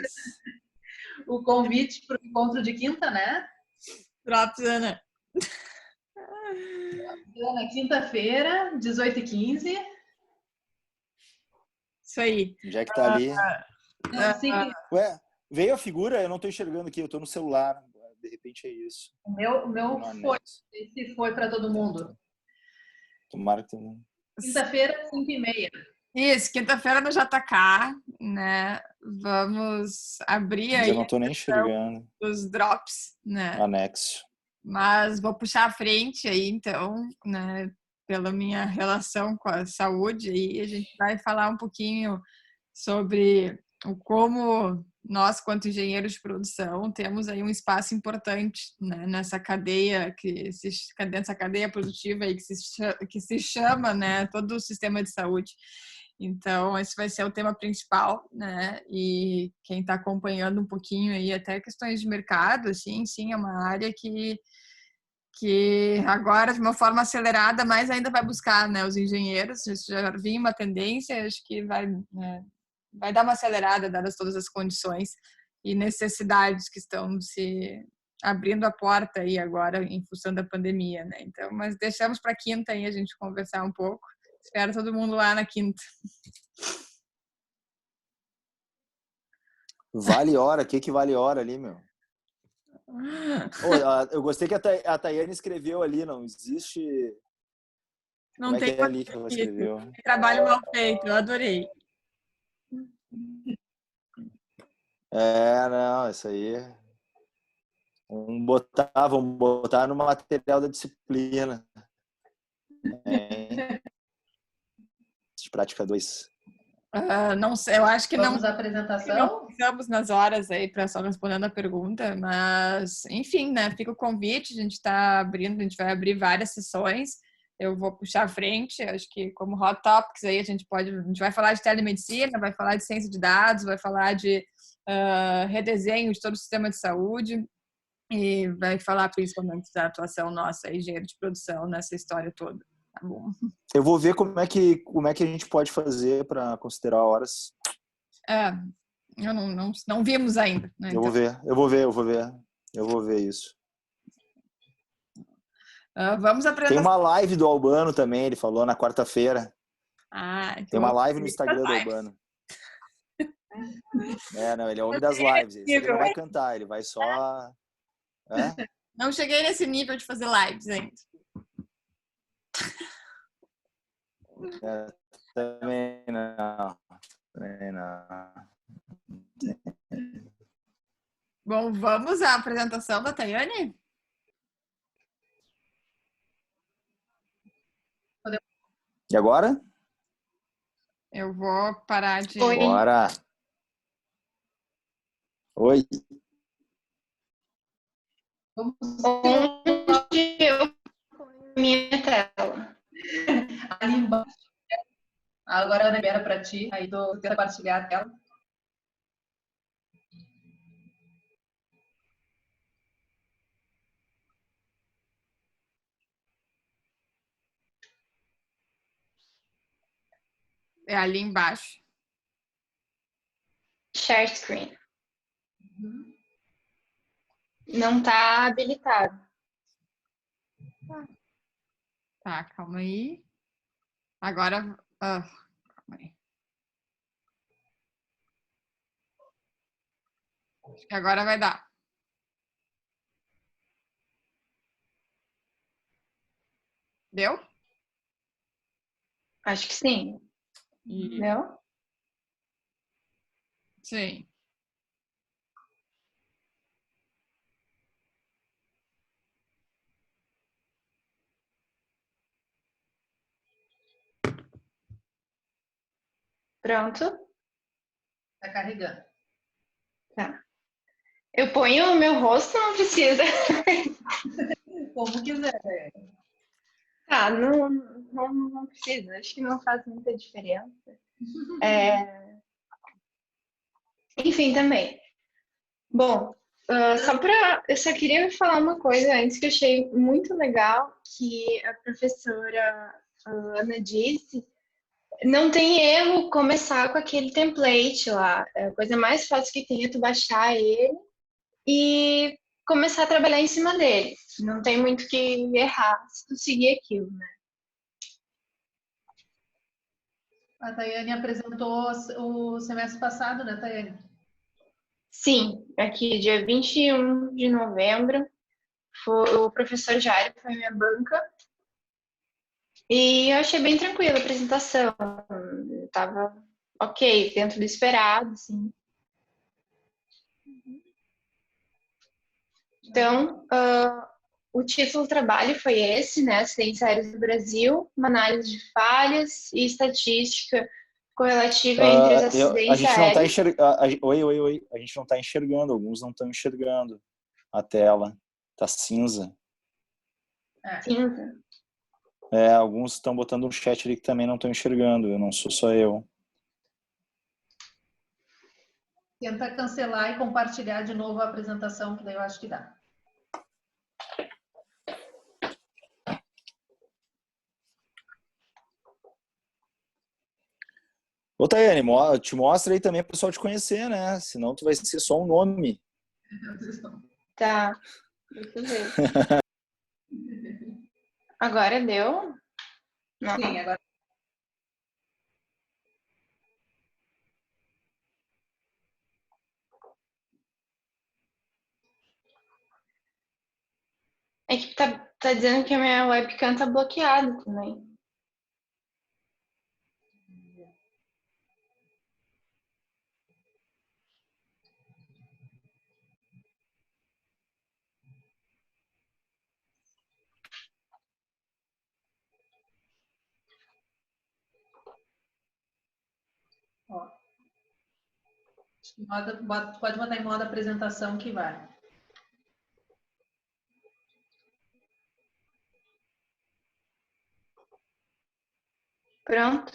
O convite para o encontro de quinta, né? Drops Ana. Na quinta-feira, 18h15. Isso aí. Onde é que tá ali? Ué, veio a figura? Eu não tô enxergando aqui, eu tô no celular. De repente é isso. O meu foi. Esse foi para todo mundo. Tomara que todo mundo. Quinta-feira, 5h30. Isso, quinta-feira no JK, né? Vamos abrir aí. Eu não tô nem enxergando. Os drops, né? Anexo. Mas vou puxar à frente aí, então, né? Pela minha relação com a saúde, aí a gente vai falar um pouquinho sobre o como nós, quanto engenheiros de produção, temos aí um espaço importante, né, nessa cadeia nessa cadeia produtiva aí que se chama, né, todo o sistema de saúde. Então, esse vai ser o tema principal, né? E quem está acompanhando um pouquinho aí até questões de mercado, assim, sim, é uma área que agora, de uma forma acelerada, mais ainda vai buscar, né, os engenheiros. Isso já vinha uma tendência, acho que vai dar uma acelerada, dadas todas as condições e necessidades que estão se abrindo a porta aí agora em função da pandemia, né? Então, mas deixamos para quinta aí a gente conversar um pouco. Espero todo mundo lá na quinta. Vale hora? O que vale hora ali, meu? Eu gostei que a Tayane escreveu ali, não existe... Não tem é ali que ela escreveu? Trabalho mal feito, eu adorei. Não, isso aí... Vamos botar no material da disciplina. De prática 2. Não sei, eu acho que Vamos à apresentação? não ficamos nas horas aí para só respondendo a pergunta, mas enfim, né? Fica o convite, a gente está abrindo, a gente vai abrir várias sessões. Eu vou puxar à frente, acho que como hot topics aí a gente vai falar de telemedicina, vai falar de ciência de dados, vai falar de redesenho de todo o sistema de saúde e vai falar principalmente da atuação nossa, engenheiro de produção, nessa história toda. Tá bom. Eu vou ver como é que a gente pode fazer para considerar horas. Eu não vimos ainda. Né? Eu vou ver isso. Vamos Tem apresentar. uma live do Albano também, ele falou na quarta-feira. Tem uma live no Instagram do Albano. Não, ele é o homem das lives. Ele não vai cantar, ele vai só... Não cheguei nesse nível de fazer lives ainda. Também não. Bom, vamos à apresentação da Tayane? E agora? Eu vou parar de... Oi. Bora! Oi! Onde eu ponho minha tela? Ali embaixo. Agora eu libero para ti, aí tu tenta compartilhar a tela. É ali embaixo. Share screen. Não está habilitado. Tá, calma aí. Agora... calma aí. Acho que agora vai dar. Deu? Acho que sim. Deu? Sim. Pronto? Tá carregando. Tá. Eu ponho o meu rosto, não precisa. Como quiser. Tá, não precisa. Acho que não faz muita diferença. Enfim, também. Bom, eu só queria falar uma coisa antes que eu achei muito legal que a professora Ana disse. Não tem erro começar com aquele template lá. A coisa mais fácil que tem é tu baixar ele e começar a trabalhar em cima dele. Não tem muito que errar se tu seguir aquilo, né? A Tayane apresentou o semestre passado, né, Tayane? Sim, aqui dia 21 de novembro, o professor Jairo foi minha banca e eu achei bem tranquila a apresentação. Eu tava ok, dentro do esperado, assim. Então, o título do trabalho foi esse, né? Acidentes aéreos do Brasil, uma análise de falhas e estatística correlativa entre os A acidentes gente não está aéreos. enxergando. Oi. A gente não está enxergando. Alguns não estão enxergando a tela. Tá cinza. Cinza. Alguns estão botando um chat ali que também não estão enxergando. Eu não sou só eu. Tenta cancelar e compartilhar de novo a apresentação, que daí eu acho que dá. Ô, Tayane, te mostra aí também para o pessoal te conhecer, né? Senão tu vai ser só um nome. Tá, deixa eu ver. Agora deu? Não. Sim, agora. É que tá dizendo que a minha webcam tá bloqueada também. Ó. Pode botar em modo apresentação que vai. Pronto.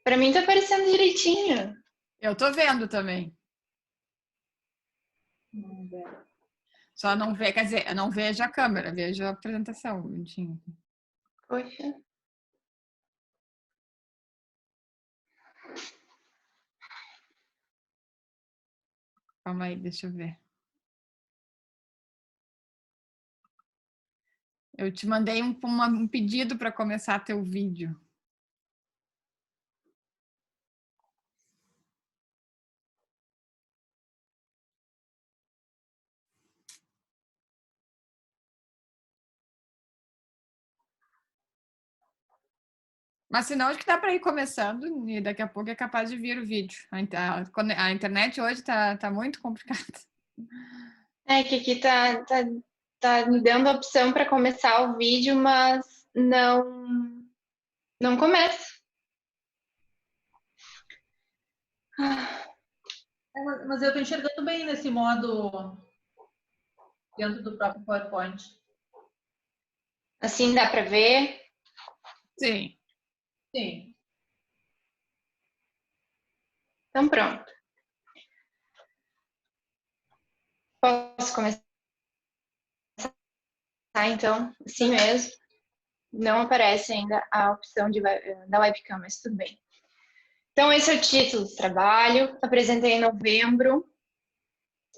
Pra mim tá aparecendo direitinho. Eu tô vendo também. Só não vê, quer dizer, eu não vejo a câmera, vejo a apresentação. Poxa. Calma aí, deixa eu ver. Eu te mandei um pedido para começar teu vídeo. Mas senão acho que dá para ir começando e daqui a pouco é capaz de vir o vídeo. A internet hoje tá muito complicada. É que aqui tá me dando a opção para começar o vídeo, mas não começa. Mas eu estou enxergando bem nesse modo dentro do próprio PowerPoint. Assim dá para ver? Sim. Sim. Então pronto. Posso começar então? Assim mesmo. Não aparece ainda a opção da webcam, mas tudo bem. Então, esse é o título do trabalho. Apresentei em novembro.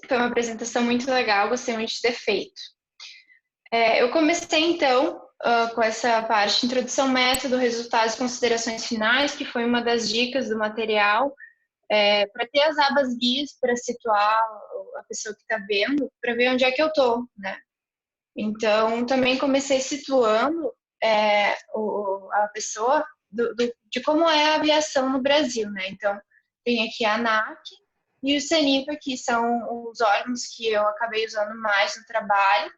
Foi uma apresentação muito legal, gostei muito de ter feito. Eu comecei, então, com essa parte, introdução, método, resultados e considerações finais, que foi uma das dicas do material, para ter as abas guias para situar a pessoa que está vendo, para ver onde é que eu estou, né? Então, também comecei situando a pessoa de como é a aviação no Brasil, né? Então, tem aqui a ANAC e o CENIPA, que são os órgãos que eu acabei usando mais no trabalho.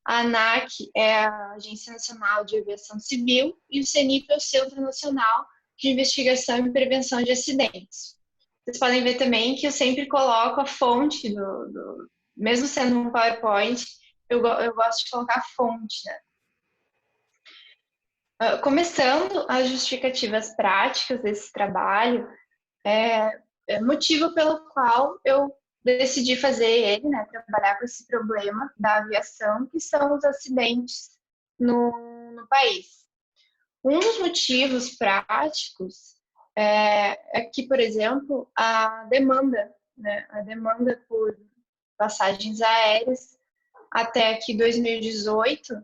A ANAC é a Agência Nacional de Aviação Civil e o CENIPA é o Centro Nacional de Investigação e Prevenção de Acidentes. Vocês podem ver também que eu sempre coloco a fonte mesmo sendo um PowerPoint, eu gosto de colocar a fonte, né? Começando as justificativas práticas desse trabalho, motivo pelo qual eu decidi fazer ele, né, trabalhar com esse problema da aviação, que são os acidentes no país. Um dos motivos práticos é que, por exemplo, a demanda, né, a demanda por passagens aéreas até que 2018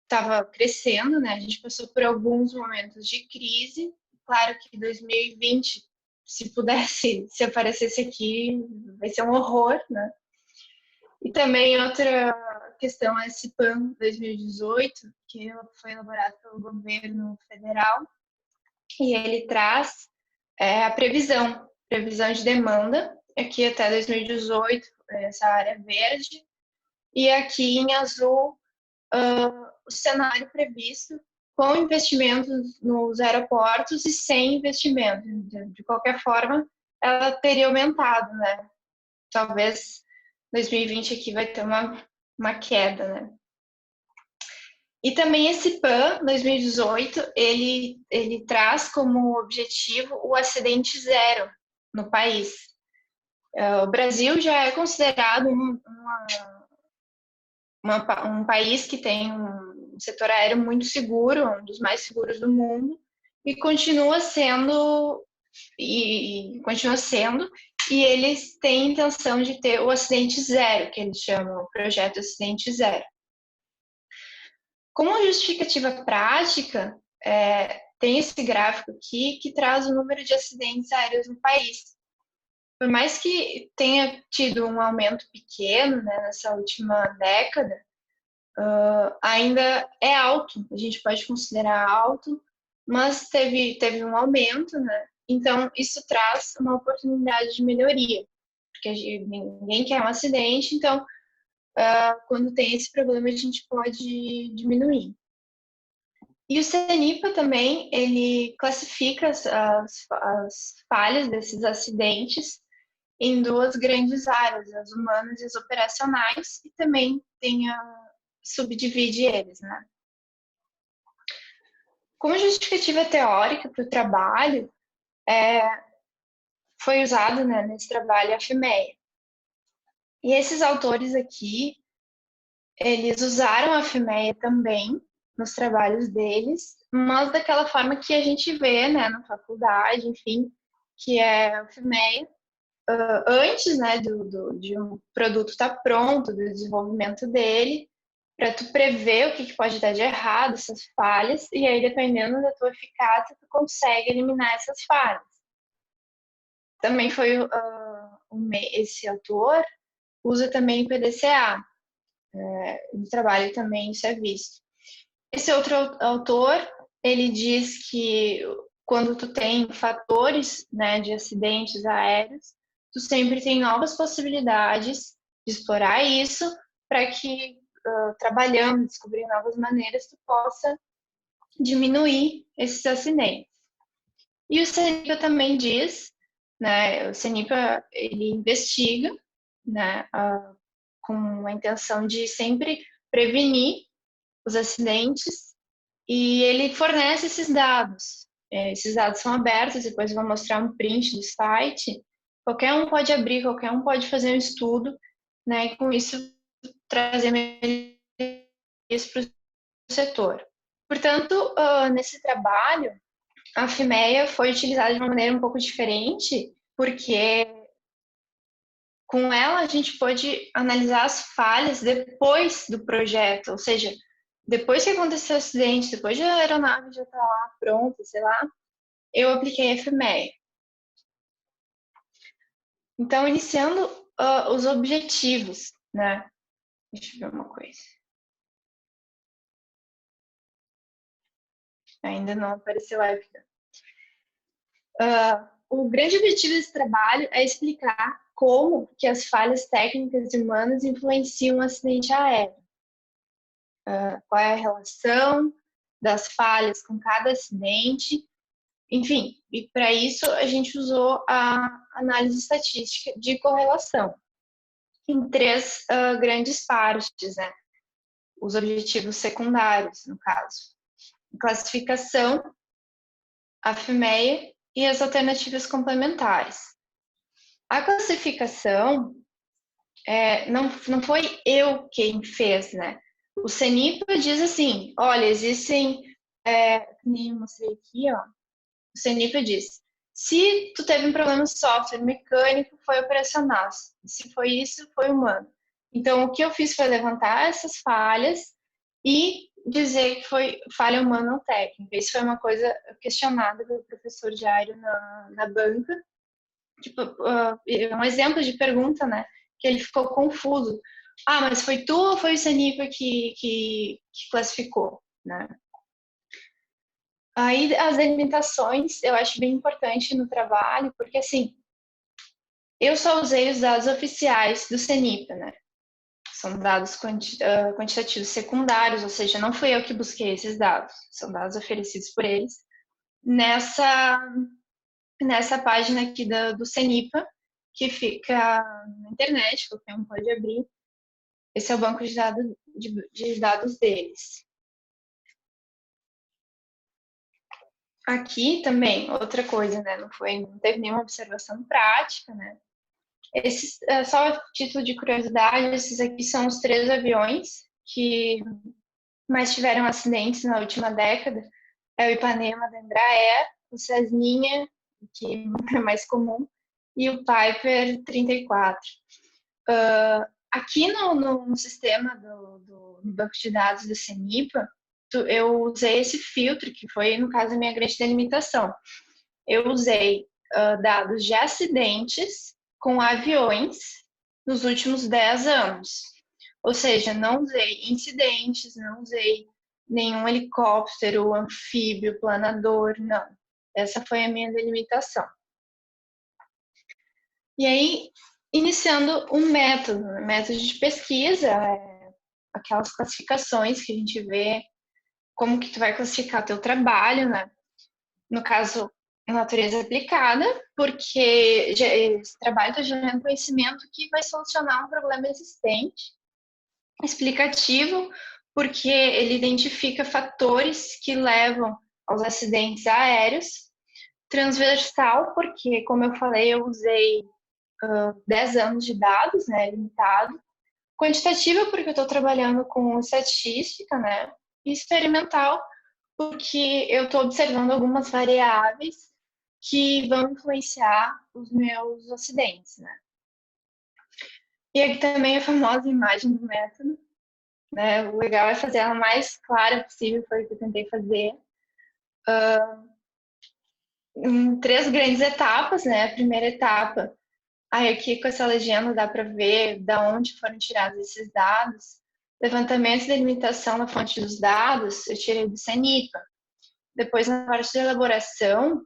estava crescendo, né? A gente passou por alguns momentos de crise. Claro que 2020, se aparecesse aqui, vai ser um horror, né? E também outra questão é esse PAN 2018, que foi elaborado pelo governo federal, e ele traz a previsão de demanda, aqui até 2018, essa área verde, e aqui em azul, o cenário previsto com investimentos nos aeroportos e sem investimento. De qualquer forma, ela teria aumentado, né? Talvez 2020 aqui vai ter uma queda, né? E também esse PAN 2018, ele traz como objetivo o acidente zero no país. O Brasil já é considerado um país que tem um setor aéreo muito seguro, um dos mais seguros do mundo, e continua sendo, e eles têm intenção de ter o acidente zero, que eles chamam o projeto Acidente Zero. Como justificativa prática, tem esse gráfico aqui que traz o número de acidentes aéreos no país. Por mais que tenha tido um aumento pequeno, né, nessa última década, ainda é alto, a gente pode considerar alto, mas teve um aumento, né? Então, isso traz uma oportunidade de melhoria, porque ninguém quer um acidente, então, quando tem esse problema, a gente pode diminuir. E o CENIPA também, ele classifica as falhas desses acidentes em duas grandes áreas, as humanas e as operacionais, e também subdivide eles, né? Como justificativa teórica para o trabalho, foi usado, né, nesse trabalho a FIMEA. E esses autores aqui, eles usaram a FIMEA também nos trabalhos deles, mas daquela forma que a gente vê, né, na faculdade, enfim, que é a FIMEA antes, né, de um produto estar pronto, do desenvolvimento dele, para tu prever o que pode dar de errado, essas falhas, e aí, dependendo da tua eficácia, tu consegue eliminar essas falhas. Também foi esse autor usa também PDCA. No trabalho também isso é visto. Esse outro autor, ele diz que quando tu tem fatores, né, de acidentes aéreos, tu sempre tem novas possibilidades de explorar isso para que, trabalhando, descobrindo novas maneiras, tu possa diminuir esses acidentes. E o CENIPA também diz, né, o CENIPA, ele investiga, né, com a intenção de sempre prevenir os acidentes, e ele fornece esses dados. Esses dados são abertos, depois eu vou mostrar um print do site. Qualquer um pode abrir, qualquer um pode fazer um estudo, né, e com isso trazer melhorias para o setor. Portanto, nesse trabalho, a FIMEA foi utilizada de uma maneira um pouco diferente, porque com ela a gente pôde analisar as falhas depois do projeto, ou seja, depois que aconteceu o acidente, depois de a aeronave já estar lá pronta, sei lá, eu apliquei a FIMEA. Então, iniciando os objetivos, né? Deixa eu ver uma coisa. Ainda não apareceu a época. O grande objetivo desse trabalho é explicar como que as falhas técnicas humanas influenciam o acidente aéreo. Qual é a relação das falhas com cada acidente, enfim, e para isso a gente usou a análise estatística de correlação em 3 grandes partes, né? Os objetivos secundários, no caso, classificação, a FIMEA e as alternativas complementares. A classificação não foi eu quem fez, né? O CENIPA diz assim, olha, existem, nem eu mostrei aqui, ó, o CENIPA diz, se tu teve um problema de software mecânico, foi operacional. Se foi isso, foi humano. Então, o que eu fiz foi levantar essas falhas e dizer que foi falha humana ou técnica. Isso foi uma coisa questionada pelo professor Jairo na banca. Tipo, um exemplo de pergunta, né? Que ele ficou confuso. Mas foi tu ou foi o CENIPA que classificou, né? Aí, as delimitações, eu acho bem importante no trabalho, porque, assim, eu só usei os dados oficiais do CENIPA, né? São dados quantitativos secundários, ou seja, não fui eu que busquei esses dados, são dados oferecidos por eles. Nessa página aqui do CENIPA, que fica na internet, qualquer um pode abrir. Esse é o banco de dados deles. Aqui também, outra coisa, né? Não teve nenhuma observação prática, né? Esses, só a título de curiosidade, esses aqui são os 3 aviões que mais tiveram acidentes na última década. É o Ipanema da Embraer, o Cessninha, que é mais comum, e o Piper 34. Aqui no sistema no banco de dados do CENIPA, eu usei esse filtro, que foi, no caso, a minha grande delimitação. Eu usei dados de acidentes com aviões nos últimos 10 anos. Ou seja, não usei incidentes, não usei nenhum helicóptero, anfíbio, planador, não. Essa foi a minha delimitação. E aí, iniciando um método de pesquisa, aquelas classificações que a gente vê, como que tu vai classificar teu trabalho, né? No caso, natureza aplicada, porque esse trabalho está gerando conhecimento que vai solucionar um problema existente. Explicativo, porque ele identifica fatores que levam aos acidentes aéreos. Transversal, porque, como eu falei, eu usei 10 anos de dados, né, limitado. Quantitativa, porque eu estou trabalhando com estatística, né, e experimental, porque eu estou observando algumas variáveis que vão influenciar os meus acidentes, né? E aqui também a famosa imagem do método, né? O legal é fazer ela mais clara possível, foi o que eu tentei fazer. Em 3 grandes etapas, né? A primeira etapa, aí aqui com essa legenda dá para ver da onde foram tirados esses dados. Levantamento e delimitação da fonte dos dados, eu tirei do CENIPA. Depois, na parte de elaboração,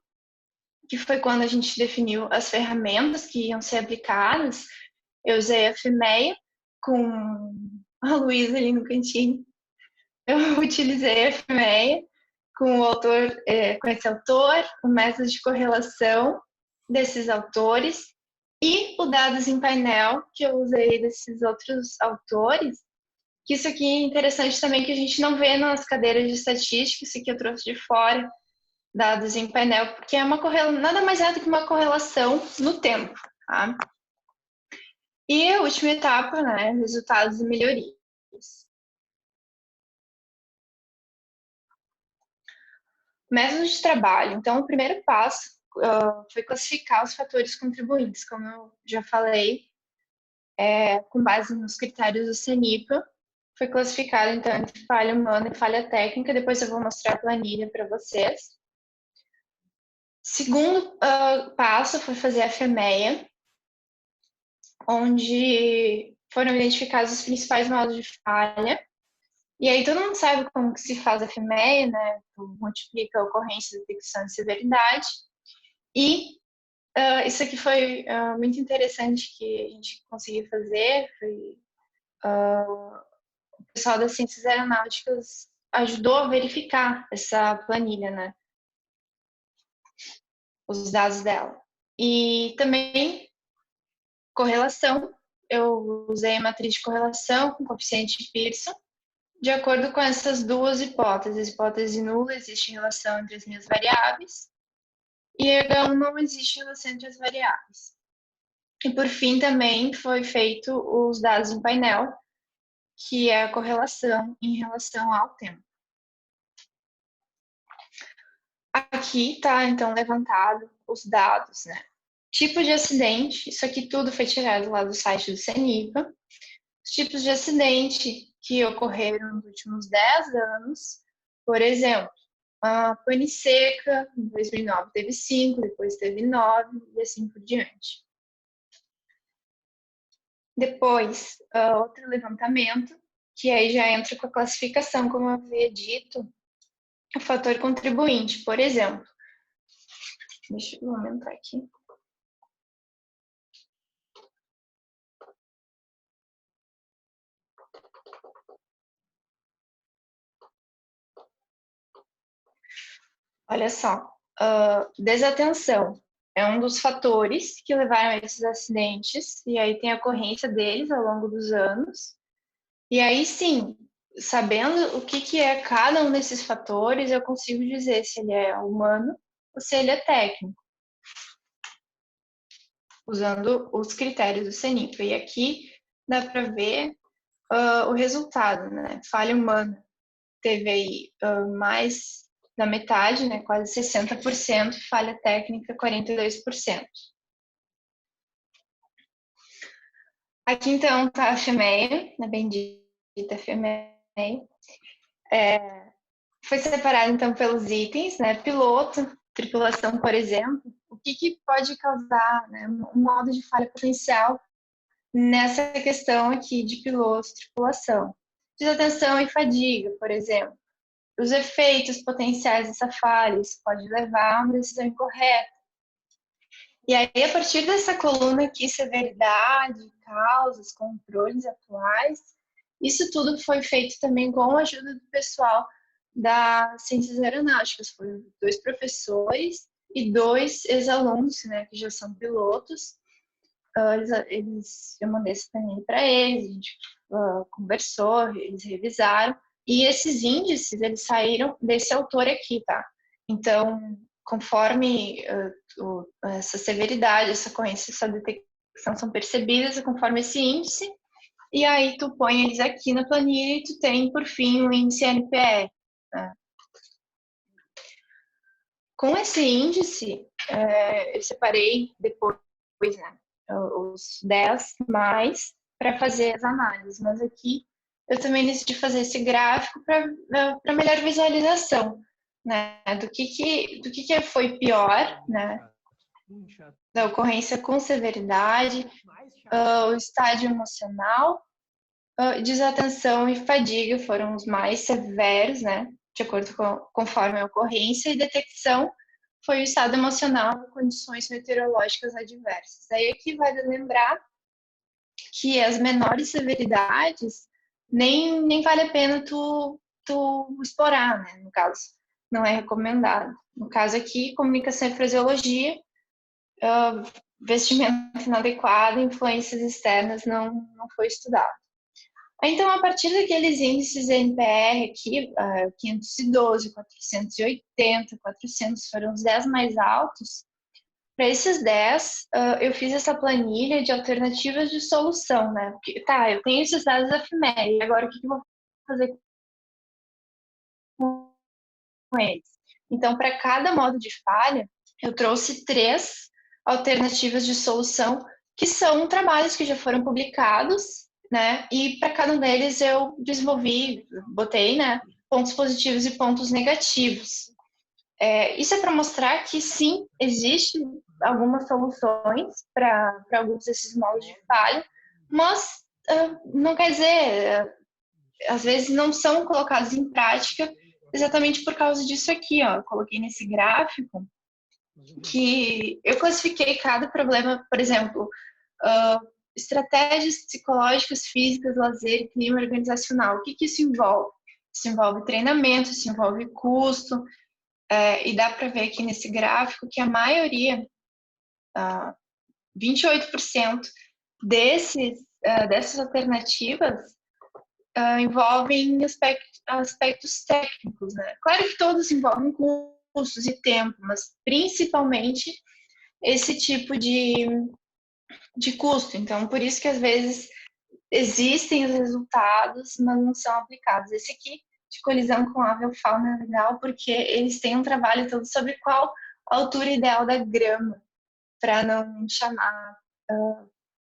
que foi quando a gente definiu as ferramentas que iam ser aplicadas, eu usei a FMEA com a Luísa ali no cantinho. Eu utilizei a FMEA com o autor, com esse autor, o método de correlação desses autores e o dados em painel que eu usei desses outros autores. Que isso aqui é interessante também, que a gente não vê nas cadeiras de estatística, isso aqui eu trouxe de fora, dados em painel, porque é nada mais é do que uma correlação no tempo, tá? E a última etapa, né, resultados e melhorias. Método de trabalho. Então, o primeiro passo foi classificar os fatores contribuintes, como eu já falei, com base nos critérios do CENIPA. Foi classificado, então, entre falha humana e falha técnica. Depois eu vou mostrar a planilha para vocês. Segundo passo foi fazer a FMEA, onde foram identificados os principais modos de falha. E aí todo mundo sabe como que se faz a FMEA, né? Multiplica a ocorrência, detecção e severidade. E isso aqui foi muito interessante que a gente conseguiu fazer. O pessoal das ciências aeronáuticas ajudou a verificar essa planilha, né? Os dados dela. E também correlação. Eu usei a matriz de correlação com coeficiente Pearson. De acordo com essas duas hipóteses, hipótese nula, existe relação entre as minhas variáveis, e H1 não existe relação entre as variáveis. E por fim também foi feito os dados em painel, que é a correlação em relação ao tempo. Aqui está então levantado os dados, né? Tipo de acidente, isso aqui tudo foi tirado lá do site do CENIPA. Os tipos de acidente que ocorreram nos últimos 10 anos, por exemplo, a pane seca, em 2009 teve 5, depois teve 9 e assim por diante. Depois, outro levantamento, que aí já entra com a classificação, como eu havia dito, o fator contribuinte, por exemplo. Deixa eu aumentar aqui. Olha só, desatenção é um dos fatores que levaram a esses acidentes, e aí tem a ocorrência deles ao longo dos anos. E aí sim, sabendo o que é cada um desses fatores, eu consigo dizer se ele é humano ou se ele é técnico, usando os critérios do CENIPA. E aqui dá para ver o resultado, né? Falha humana teve aí mais da metade, né, quase 60%, falha técnica 42%. Aqui então está a FMEA, a bendita FMEA. Foi separado então pelos itens, né, piloto, tripulação, por exemplo. O que pode causar, né, um modo de falha potencial nessa questão aqui de piloto, tripulação? Desatenção e fadiga, por exemplo. Os efeitos potenciais dessa falha, isso pode levar a uma decisão incorreta. E aí, a partir dessa coluna aqui, severidade, causas, controles atuais, isso tudo foi feito também com a ajuda do pessoal das ciências aeronáuticas. Foram 2 professores e 2 ex-alunos, né, que já são pilotos. Eu mandei essa planilha para eles, a gente conversou, eles revisaram. E esses índices, eles saíram desse autor aqui, tá? Então, conforme essa severidade, essa ocorrência, essa detecção são percebidas, conforme esse índice, e aí tu põe eles aqui na planilha e tu tem, por fim, o índice NPE. Tá? Com esse índice, eu separei depois, né, os 10 mais para fazer as análises, mas aqui eu também decidi fazer esse gráfico para melhor visualização, né, do que foi pior, né, da ocorrência com severidade, o estágio emocional, desatenção e fadiga foram os mais severos, né, de acordo conforme a ocorrência, e detecção foi o estado emocional em condições meteorológicas adversas. Aí aqui vale lembrar que as menores severidades nem vale a pena tu explorar, né, no caso, não é recomendado. No caso aqui, comunicação e fraseologia, vestimento inadequado, influências externas não foi estudado. Então, a partir daqueles índices NPR aqui, 512, 480, 400 foram os 10 mais altos. Para esses 10, eu fiz essa planilha de alternativas de solução, né? Porque, tá, eu tenho esses dados da FIMER, agora o que eu vou fazer com eles? Então, para cada modo de falha, eu trouxe 3 alternativas de solução, que são trabalhos que já foram publicados, né? E para cada um deles eu desenvolvi, botei, né, pontos positivos e pontos negativos. Isso é para mostrar que sim, existem algumas soluções para alguns desses modos de falha, mas não quer dizer, às vezes não são colocados em prática exatamente por causa disso aqui, ó. Eu coloquei nesse gráfico que eu classifiquei cada problema, por exemplo, estratégias psicológicas, físicas, lazer e clima organizacional. O que isso envolve? Isso envolve treinamento, isso envolve custo, e dá para ver aqui nesse gráfico que a maioria, 28% dessas alternativas envolvem aspectos técnicos, né? Claro que todos envolvem custos e tempo, mas principalmente esse tipo de custo. Então, por isso que às vezes existem os resultados, mas não são aplicados. Esse aqui, de colisão com ave ou fauna, é legal porque eles têm um trabalho todo sobre qual a altura ideal da grama, para não chamar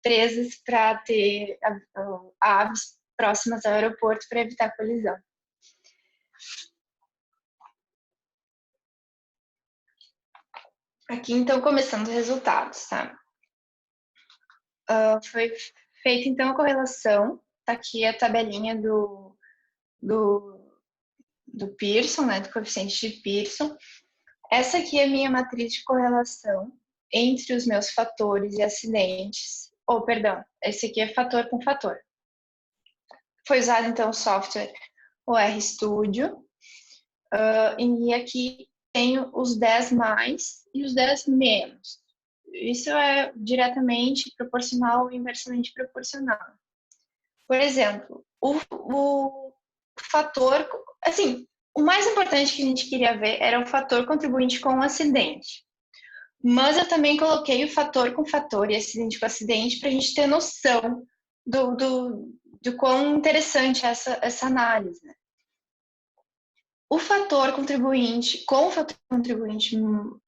presas para ter aves próximas ao aeroporto para evitar colisão. Aqui, então, começando os resultados, tá? Foi feita, então, a correlação. Tá aqui a tabelinha do Pearson, né, do coeficiente de Pearson. Essa aqui é a minha matriz de correlação entre os meus fatores e acidentes. Perdão, esse aqui é fator com fator. Foi usado, então, o software RStudio. E aqui tenho os 10 mais e os 10 menos. Isso é diretamente proporcional ou inversamente proporcional. Por exemplo, o fator, assim, o mais importante que a gente queria ver era o fator contribuinte com o acidente. Mas eu também coloquei o fator com fator e acidente com acidente para a gente ter noção do quão interessante é essa análise, né? O fator contribuinte com o fator contribuinte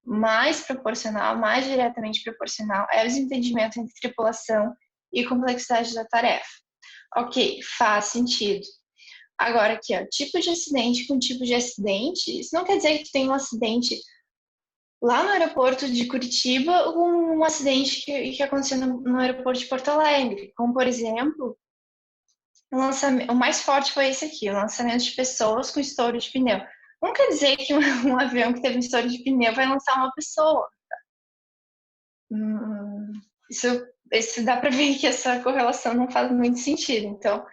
mais proporcional, mais diretamente proporcional, é o desentendimento entre tripulação e complexidade da tarefa. Ok, faz sentido. Agora aqui, ó, tipo de acidente com tipo de acidente, isso não quer dizer que tem um acidente lá no aeroporto de Curitiba ou um acidente que aconteceu no aeroporto de Porto Alegre, como, por exemplo, o mais forte foi esse aqui, o lançamento de pessoas com estouro de pneu. Não quer dizer que um avião que teve um estouro de pneu vai lançar uma pessoa. Isso dá para ver que essa correlação não faz muito sentido. Então,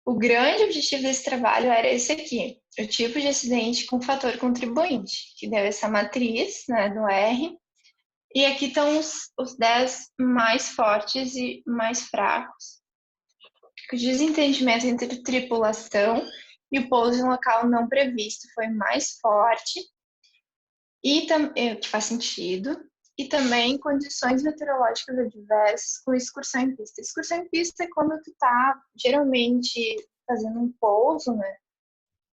o grande objetivo desse trabalho era esse aqui, o tipo de acidente com fator contribuinte, que deu essa matriz, né, do R. E aqui estão os 10 mais fortes e mais fracos. O desentendimento entre tripulação e o pouso em um local não previsto foi mais forte, que faz sentido, e também condições meteorológicas adversas com excursão em pista. Excursão em pista é quando tu tá geralmente fazendo um pouso, né?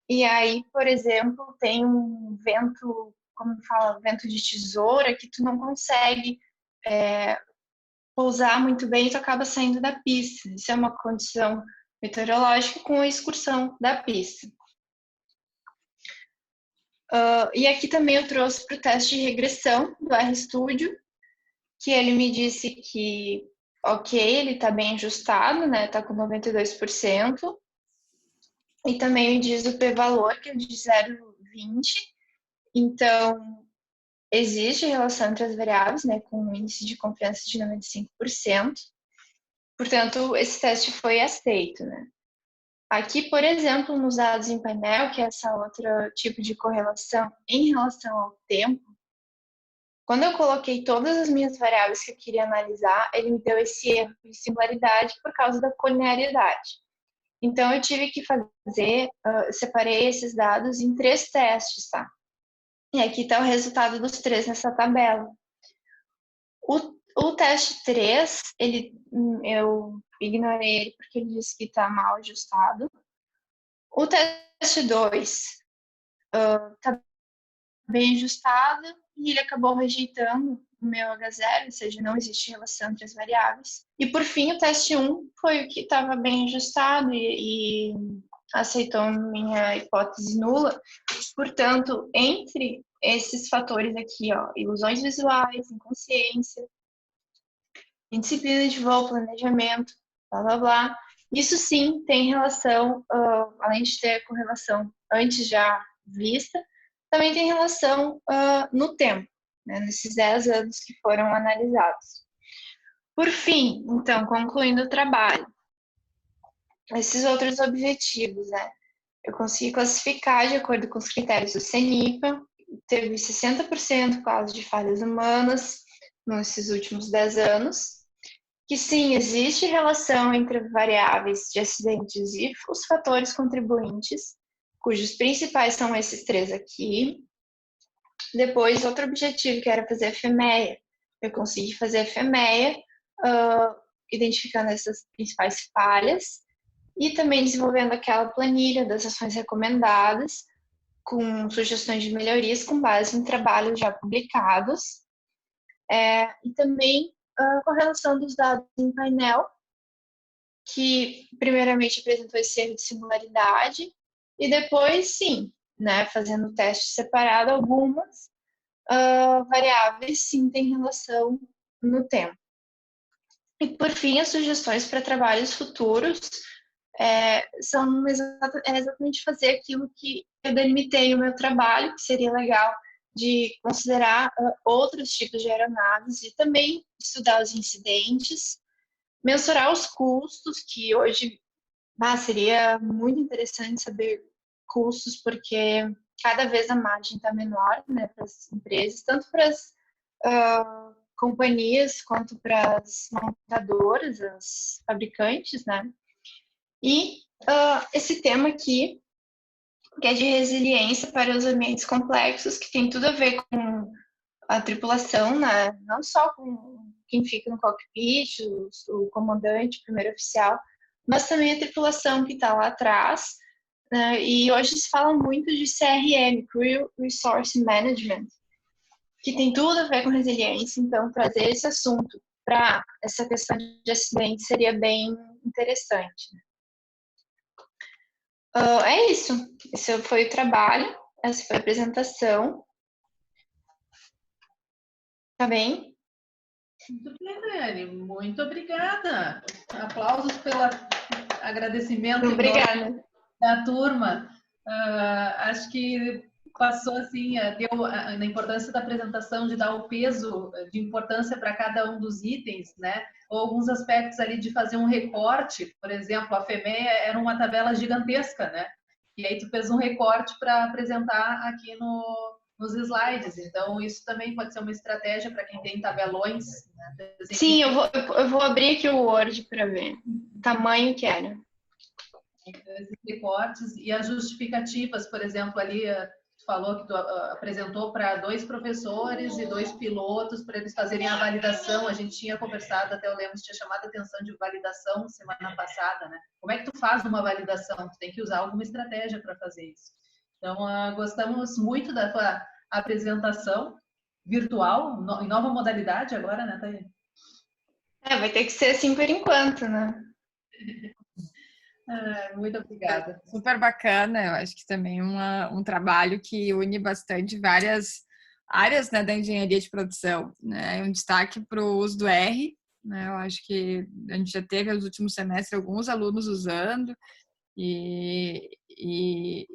E aí, por exemplo, tem um vento como fala, vento de tesoura, que tu não consegue pousar muito bem e tu acaba saindo da pista. Isso é uma condição meteorológica com a excursão da pista. E aqui também eu trouxe para o teste de regressão do RStudio, que ele me disse que, ok, ele está bem ajustado, né? Está com 92%. E também me diz o p-valor, que é de 0,20. Então, existe relação entre as variáveis, né? Com um índice de confiança de 95%. Portanto, esse teste foi aceito, né? Aqui, por exemplo, nos dados em painel, que é essa outra tipo de correlação em relação ao tempo, quando eu coloquei todas as minhas variáveis que eu queria analisar, ele me deu esse erro de singularidade por causa da colinearidade. Então, eu tive que fazer, separei esses dados em 3 testes, tá? E aqui está o resultado dos 3 nessa tabela. O teste 3, eu ignorei ele porque ele disse que está mal ajustado. O teste 2 está bem ajustado e ele acabou rejeitando o meu H0, ou seja, não existe relação entre as variáveis. E por fim, o teste 1 foi o que estava bem ajustado e aceitou minha hipótese nula. Portanto, entre esses fatores aqui, ó, ilusões visuais, inconsciência, indisciplina de voo, planejamento, blá blá blá, isso sim tem relação, além de ter correlação antes já vista, também tem relação no tempo, né, nesses 10 anos que foram analisados. Por fim, então, concluindo o trabalho, esses outros objetivos, né? Eu consegui classificar de acordo com os critérios do CENIPA, teve 60% quase de falhas humanas nesses últimos 10 anos, que sim, existe relação entre variáveis de acidentes e os fatores contribuintes, cujos principais são esses 3 aqui. Depois, outro objetivo que era fazer FMEA. Eu consegui fazer FMEA, identificando essas principais falhas, e também desenvolvendo aquela planilha das ações recomendadas, com sugestões de melhorias com base em trabalhos já publicados. E também a correlação dos dados em painel, que primeiramente apresentou esse erro de singularidade, e depois, sim, né, fazendo teste separado, algumas variáveis sim têm relação no tempo. E por fim, as sugestões para trabalhos futuros são exatamente fazer aquilo que eu delimitei o meu trabalho, que seria legal de considerar outros tipos de aeronaves e também estudar os incidentes, mensurar os custos, que hoje seria muito interessante saber custos, porque cada vez a margem está menor, né, para as empresas, tanto para as companhias quanto para as montadoras, as fabricantes, né? E esse tema aqui, que é de resiliência para os ambientes complexos, que tem tudo a ver com a tripulação, né? Não só com quem fica no cockpit, o comandante, o primeiro oficial, mas também a tripulação que está lá atrás. Né? E hoje se fala muito de CRM, Crew Resource Management, que tem tudo a ver com resiliência. Então, trazer esse assunto para essa questão de acidente seria bem interessante. É isso. Esse foi o trabalho, essa foi a apresentação. Tá bem? Muito bem, Dani. Muito obrigada. Aplausos pelo agradecimento Obrigada. da turma. Acho que passou assim, deu na importância da apresentação de dar o peso de importância para cada um dos itens, né? Ou alguns aspectos ali de fazer um recorte, por exemplo, a FMEA era uma tabela gigantesca, né? E aí tu fez um recorte para apresentar aqui nos slides. Então, isso também pode ser uma estratégia para quem tem tabelões. Né? Sim, eu vou abrir aqui o Word para ver o tamanho que era. Esses recortes e as justificativas, por exemplo, ali tu falou que tu apresentou para 2 professores e 2 pilotos para eles fazerem a validação. A gente tinha conversado, até o Lemos tinha chamado a atenção de validação semana passada, né? Como é que tu faz uma validação? Tu tem que usar alguma estratégia para fazer isso. Então, gostamos muito da tua apresentação virtual, em nova modalidade agora, né, Thaís? Vai ter que ser assim por enquanto, né? Muito obrigada. Super bacana, eu acho que também um trabalho que une bastante várias áreas, né, da engenharia de produção, né? Um destaque para o uso do R, né? Eu acho que a gente já teve nos últimos semestres alguns alunos usando e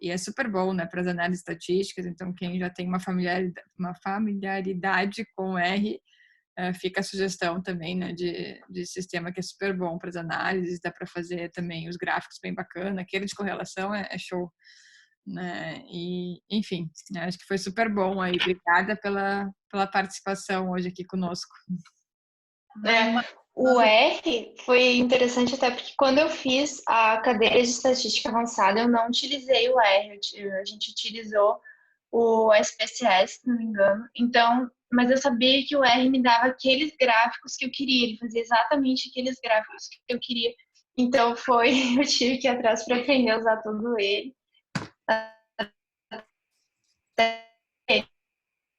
é super bom, né, para as análises estatísticas. Então, quem já tem uma familiaridade com R, fica a sugestão também, né, de sistema que é super bom para as análises, dá para fazer também os gráficos bem bacana, aquele de correlação é show, né, e enfim, né, acho que foi super bom aí, obrigada pela participação hoje aqui conosco. O R foi interessante até porque quando eu fiz a cadeira de estatística avançada, eu não utilizei o R, a gente utilizou o SPSS, se não me engano. Então, mas eu sabia que o R me dava aqueles gráficos que eu queria, ele fazia exatamente aqueles gráficos que eu queria. Então eu tive que ir atrás para aprender a usar todo ele.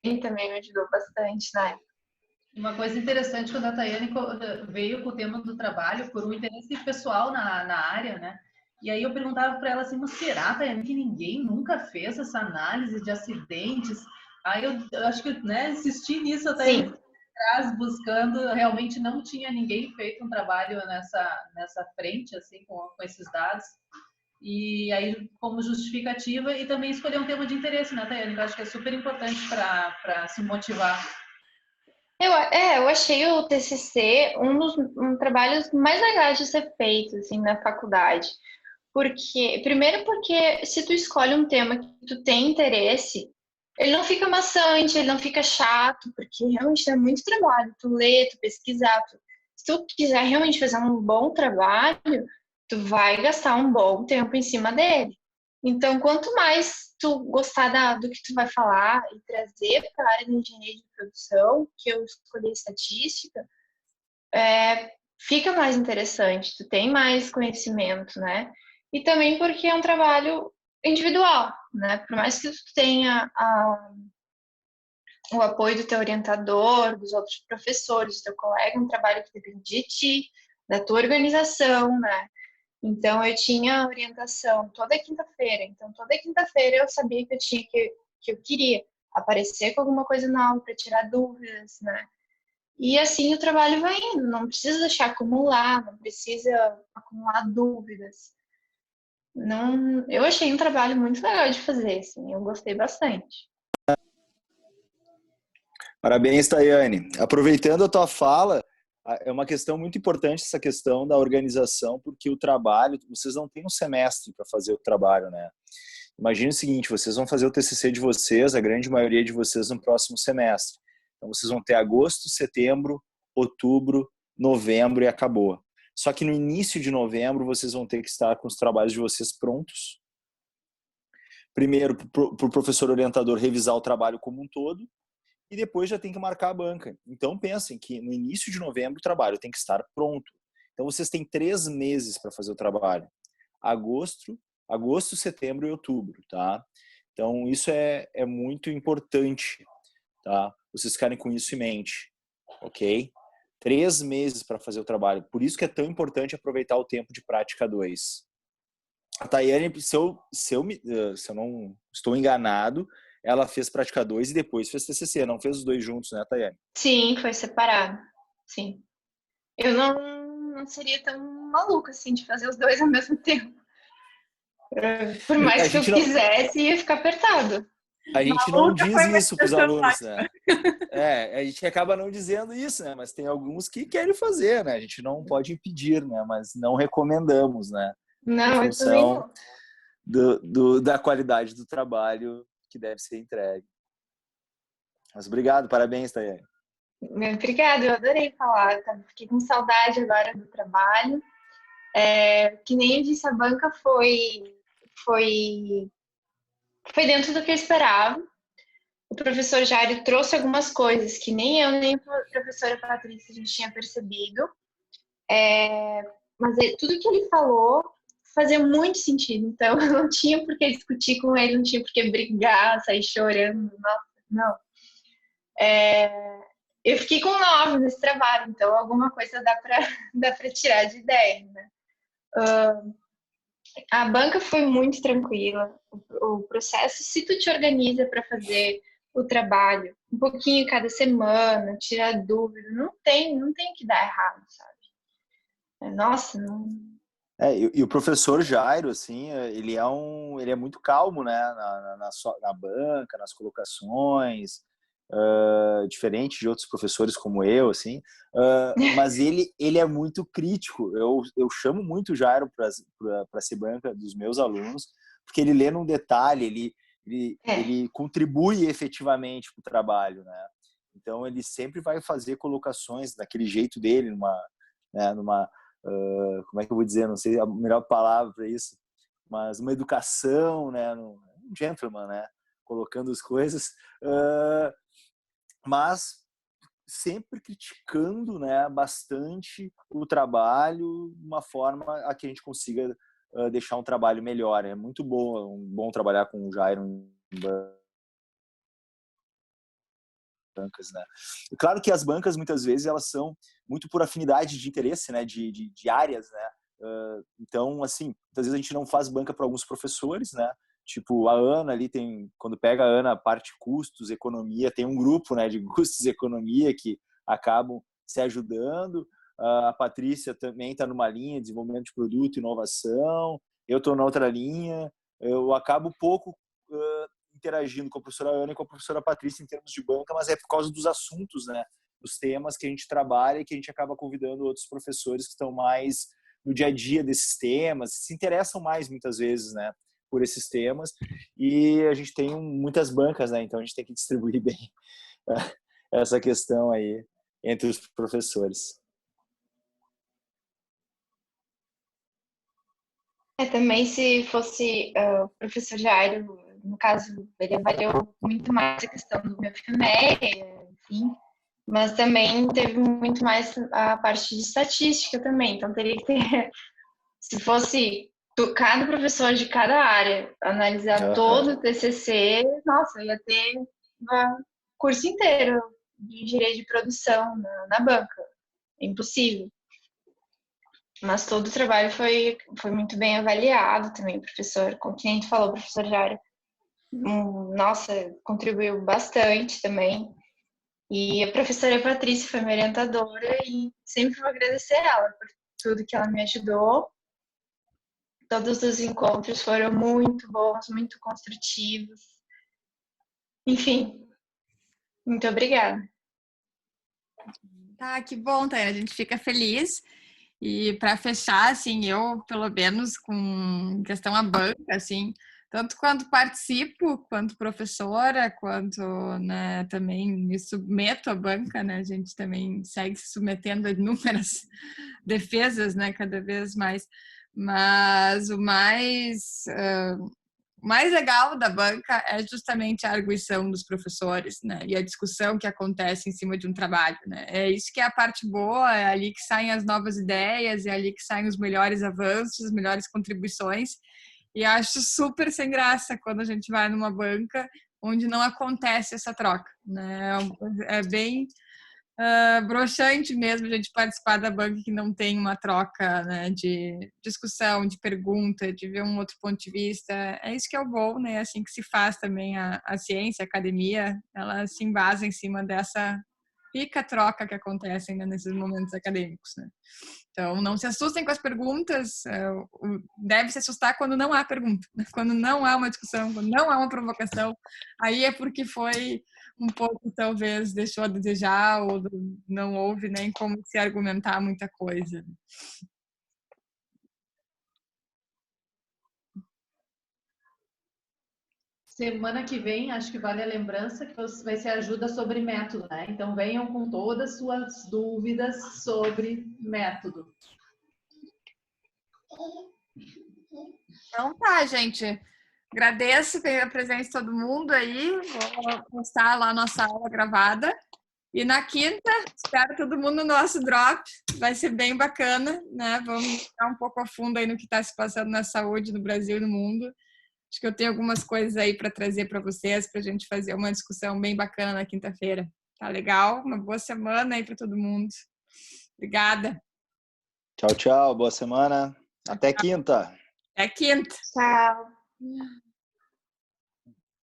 Ele também me ajudou bastante na época. Uma coisa interessante quando a Tayane veio com o tema do trabalho, por um interesse pessoal na área, né? E aí eu perguntava para ela assim, mas será, Tayane, que ninguém nunca fez essa análise de acidentes? Aí eu acho que, né, insisti nisso até atrás, buscando, realmente não tinha ninguém feito um trabalho nessa frente, assim, com esses dados. E aí, como justificativa, e também escolher um tema de interesse, né, Tayane? Que eu acho que é super importante para se motivar. Eu achei o TCC um dos trabalhos mais legais de ser feito, assim, na faculdade. Primeiro porque se tu escolhe um tema que tu tem interesse, ele não fica maçante, ele não fica chato, porque realmente é muito trabalho, tu ler, tu pesquisar. Se tu quiser realmente fazer um bom trabalho, tu vai gastar um bom tempo em cima dele. Então, quanto mais tu gostar do que tu vai falar e trazer para a área de engenharia de produção, que eu escolhi estatística, fica mais interessante, tu tem mais conhecimento, né? E também porque é um trabalho individual, né? Por mais que tu tenha o apoio do teu orientador, dos outros professores, do teu colega, é um trabalho que depende de ti, da tua organização, né? Então, eu tinha orientação toda quinta-feira. Então, toda quinta-feira eu sabia que eu queria aparecer com alguma coisa nova para tirar dúvidas, né? E assim o trabalho vai indo. Não precisa deixar acumular, não precisa acumular dúvidas. Não, eu achei um trabalho muito legal de fazer, assim. Eu gostei bastante. Parabéns, Tayane. Aproveitando a tua fala, é uma questão muito importante essa questão da organização, porque o trabalho, vocês não têm um semestre para fazer o trabalho, né? Imagine o seguinte, vocês vão fazer o TCC de vocês, a grande maioria de vocês no próximo semestre. Então vocês vão ter agosto, setembro, outubro, novembro e acabou. Só que no início de novembro vocês vão ter que estar com os trabalhos de vocês prontos. Primeiro, para o professor orientador revisar o trabalho como um todo, e depois já tem que marcar a banca. Então pensem que no início de novembro o trabalho tem que estar pronto. Então vocês têm 3 meses para fazer o trabalho. Agosto, setembro e outubro, tá? Então isso é muito importante, tá? Vocês ficarem com isso em mente, ok? 3 meses para fazer o trabalho. Por isso que é tão importante aproveitar o tempo de prática 2. A Tayane, se eu não estou enganado, ela fez prática 2 e depois fez TCC, não fez os dois juntos, né, Tayane? Sim, foi separado. Sim. Eu não seria tão maluca assim de fazer os dois ao mesmo tempo. Por mais que eu quisesse, ia ficar apertado. A gente não diz isso para os alunos, né? A gente acaba não dizendo isso, né? Mas tem alguns que querem fazer, né? A gente não pode impedir, né? Mas não recomendamos, né? Não, em função da qualidade do trabalho que deve ser entregue. Mas obrigado, parabéns, Tayane. Obrigada, eu adorei falar. Fiquei com saudade agora do trabalho. Que nem eu disse, a banca foi dentro do que eu esperava. O professor Jário trouxe algumas coisas que nem eu nem a professora Patrícia a gente tinha percebido. Mas tudo que ele falou fazia muito sentido. Então, eu não tinha por que discutir com ele, não tinha por que brigar, sair chorando. Nossa, não. Eu fiquei com 9 nesse trabalho, então alguma coisa dá para tirar de 10, né? A banca foi muito tranquila. O processo, se tu te organiza para fazer o trabalho, um pouquinho cada semana, tirar dúvida, não tem que dar errado, sabe? Nossa, não. E o professor Jairo, assim, ele é muito calmo, né, na banca, nas colocações, diferente de outros professores como eu, assim, mas ele é muito crítico. Eu chamo muito o Jairo para ser banca dos meus alunos, porque ele lê num detalhe, ele contribui efetivamente para o trabalho, né? Então ele sempre vai fazer colocações daquele jeito dele, numa como é que eu vou dizer, não sei a melhor palavra para isso, mas uma educação, né, um gentleman, né, colocando as coisas, mas sempre criticando, né, bastante o trabalho, de uma forma a que a gente consiga deixar um trabalho melhor. É muito bom trabalhar com o Jairo em bancas, né? E claro que as bancas muitas vezes elas são muito por afinidade de interesse, né, de áreas, né? Então, assim, muitas vezes a gente não faz banca para alguns professores, né? Tipo, a Ana ali quando pega a Ana a parte custos, economia, tem um grupo, né, de custos e economia que acabam se ajudando. A Patrícia também está numa linha de desenvolvimento de produto e inovação. Eu estou na outra linha. Eu acabo pouco interagindo com a professora Ana e com a professora Patrícia em termos de banca, mas é por causa dos assuntos, né, dos temas que a gente trabalha e que a gente acaba convidando outros professores que estão mais no dia a dia desses temas, se interessam mais muitas vezes, né, por esses temas, e a gente tem muitas bancas, né, então a gente tem que distribuir bem essa questão aí entre os professores. Também se fosse o professor Jairo, no caso, ele avaliou muito mais a questão do meu FME, enfim, mas também teve muito mais a parte de estatística também, então teria que ter, se fosse cada professor de cada área analisar todo o TCC, nossa, ia ter um curso inteiro de engenharia de produção na banca, é impossível. Mas todo o trabalho foi muito bem avaliado também, professor, como a gente falou, o professor Jairo, nossa, contribuiu bastante também. E a professora Patrícia foi minha orientadora e sempre vou agradecer ela por tudo que ela me ajudou. Todos os encontros foram muito bons, muito construtivos. Enfim, muito obrigada. Tá, que bom, Tânia, a gente fica feliz. E para fechar, assim, eu, pelo menos com questão a banca, assim, tanto quanto participo, quanto professora, quanto, né, também me submeto à banca, né, a gente também segue se submetendo a inúmeras defesas, né, cada vez mais, mas o mais legal da banca é justamente a arguição dos professores, né? E a discussão que acontece em cima de um trabalho, né? É isso que é a parte boa, é ali que saem as novas ideias, é ali que saem os melhores avanços, as melhores contribuições. E acho super sem graça quando a gente vai numa banca onde não acontece essa troca, né? É bem broxante mesmo a gente participar da banca que não tem uma troca, né, de discussão, de pergunta, de ver um outro ponto de vista. É isso que é o bom, né? Assim que se faz também a ciência, a academia, ela se embasa em cima dessa rica troca que acontece ainda nesses momentos acadêmicos, né? Então, não se assustem com as perguntas, deve se assustar quando não há pergunta, quando não há uma discussão, quando não há uma provocação, aí é porque foi um pouco, talvez, deixou a desejar ou não houve nem como se argumentar muita coisa. Semana que vem, acho que vale a lembrança que vai ser ajuda sobre método, né? Então venham com todas as suas dúvidas sobre método. Então tá, gente. Agradeço a presença de todo mundo aí. Vou postar lá a nossa aula gravada. E na quinta, espero todo mundo no nosso drop. Vai ser bem bacana, né? Vamos entrar um pouco a fundo aí no que está se passando na saúde no Brasil e no mundo. Acho que eu tenho algumas coisas aí para trazer para vocês, para a gente fazer uma discussão bem bacana na quinta-feira. Tá legal? Uma boa semana aí para todo mundo. Obrigada. Tchau, tchau. Boa semana. Até quinta. Até quinta. Tchau.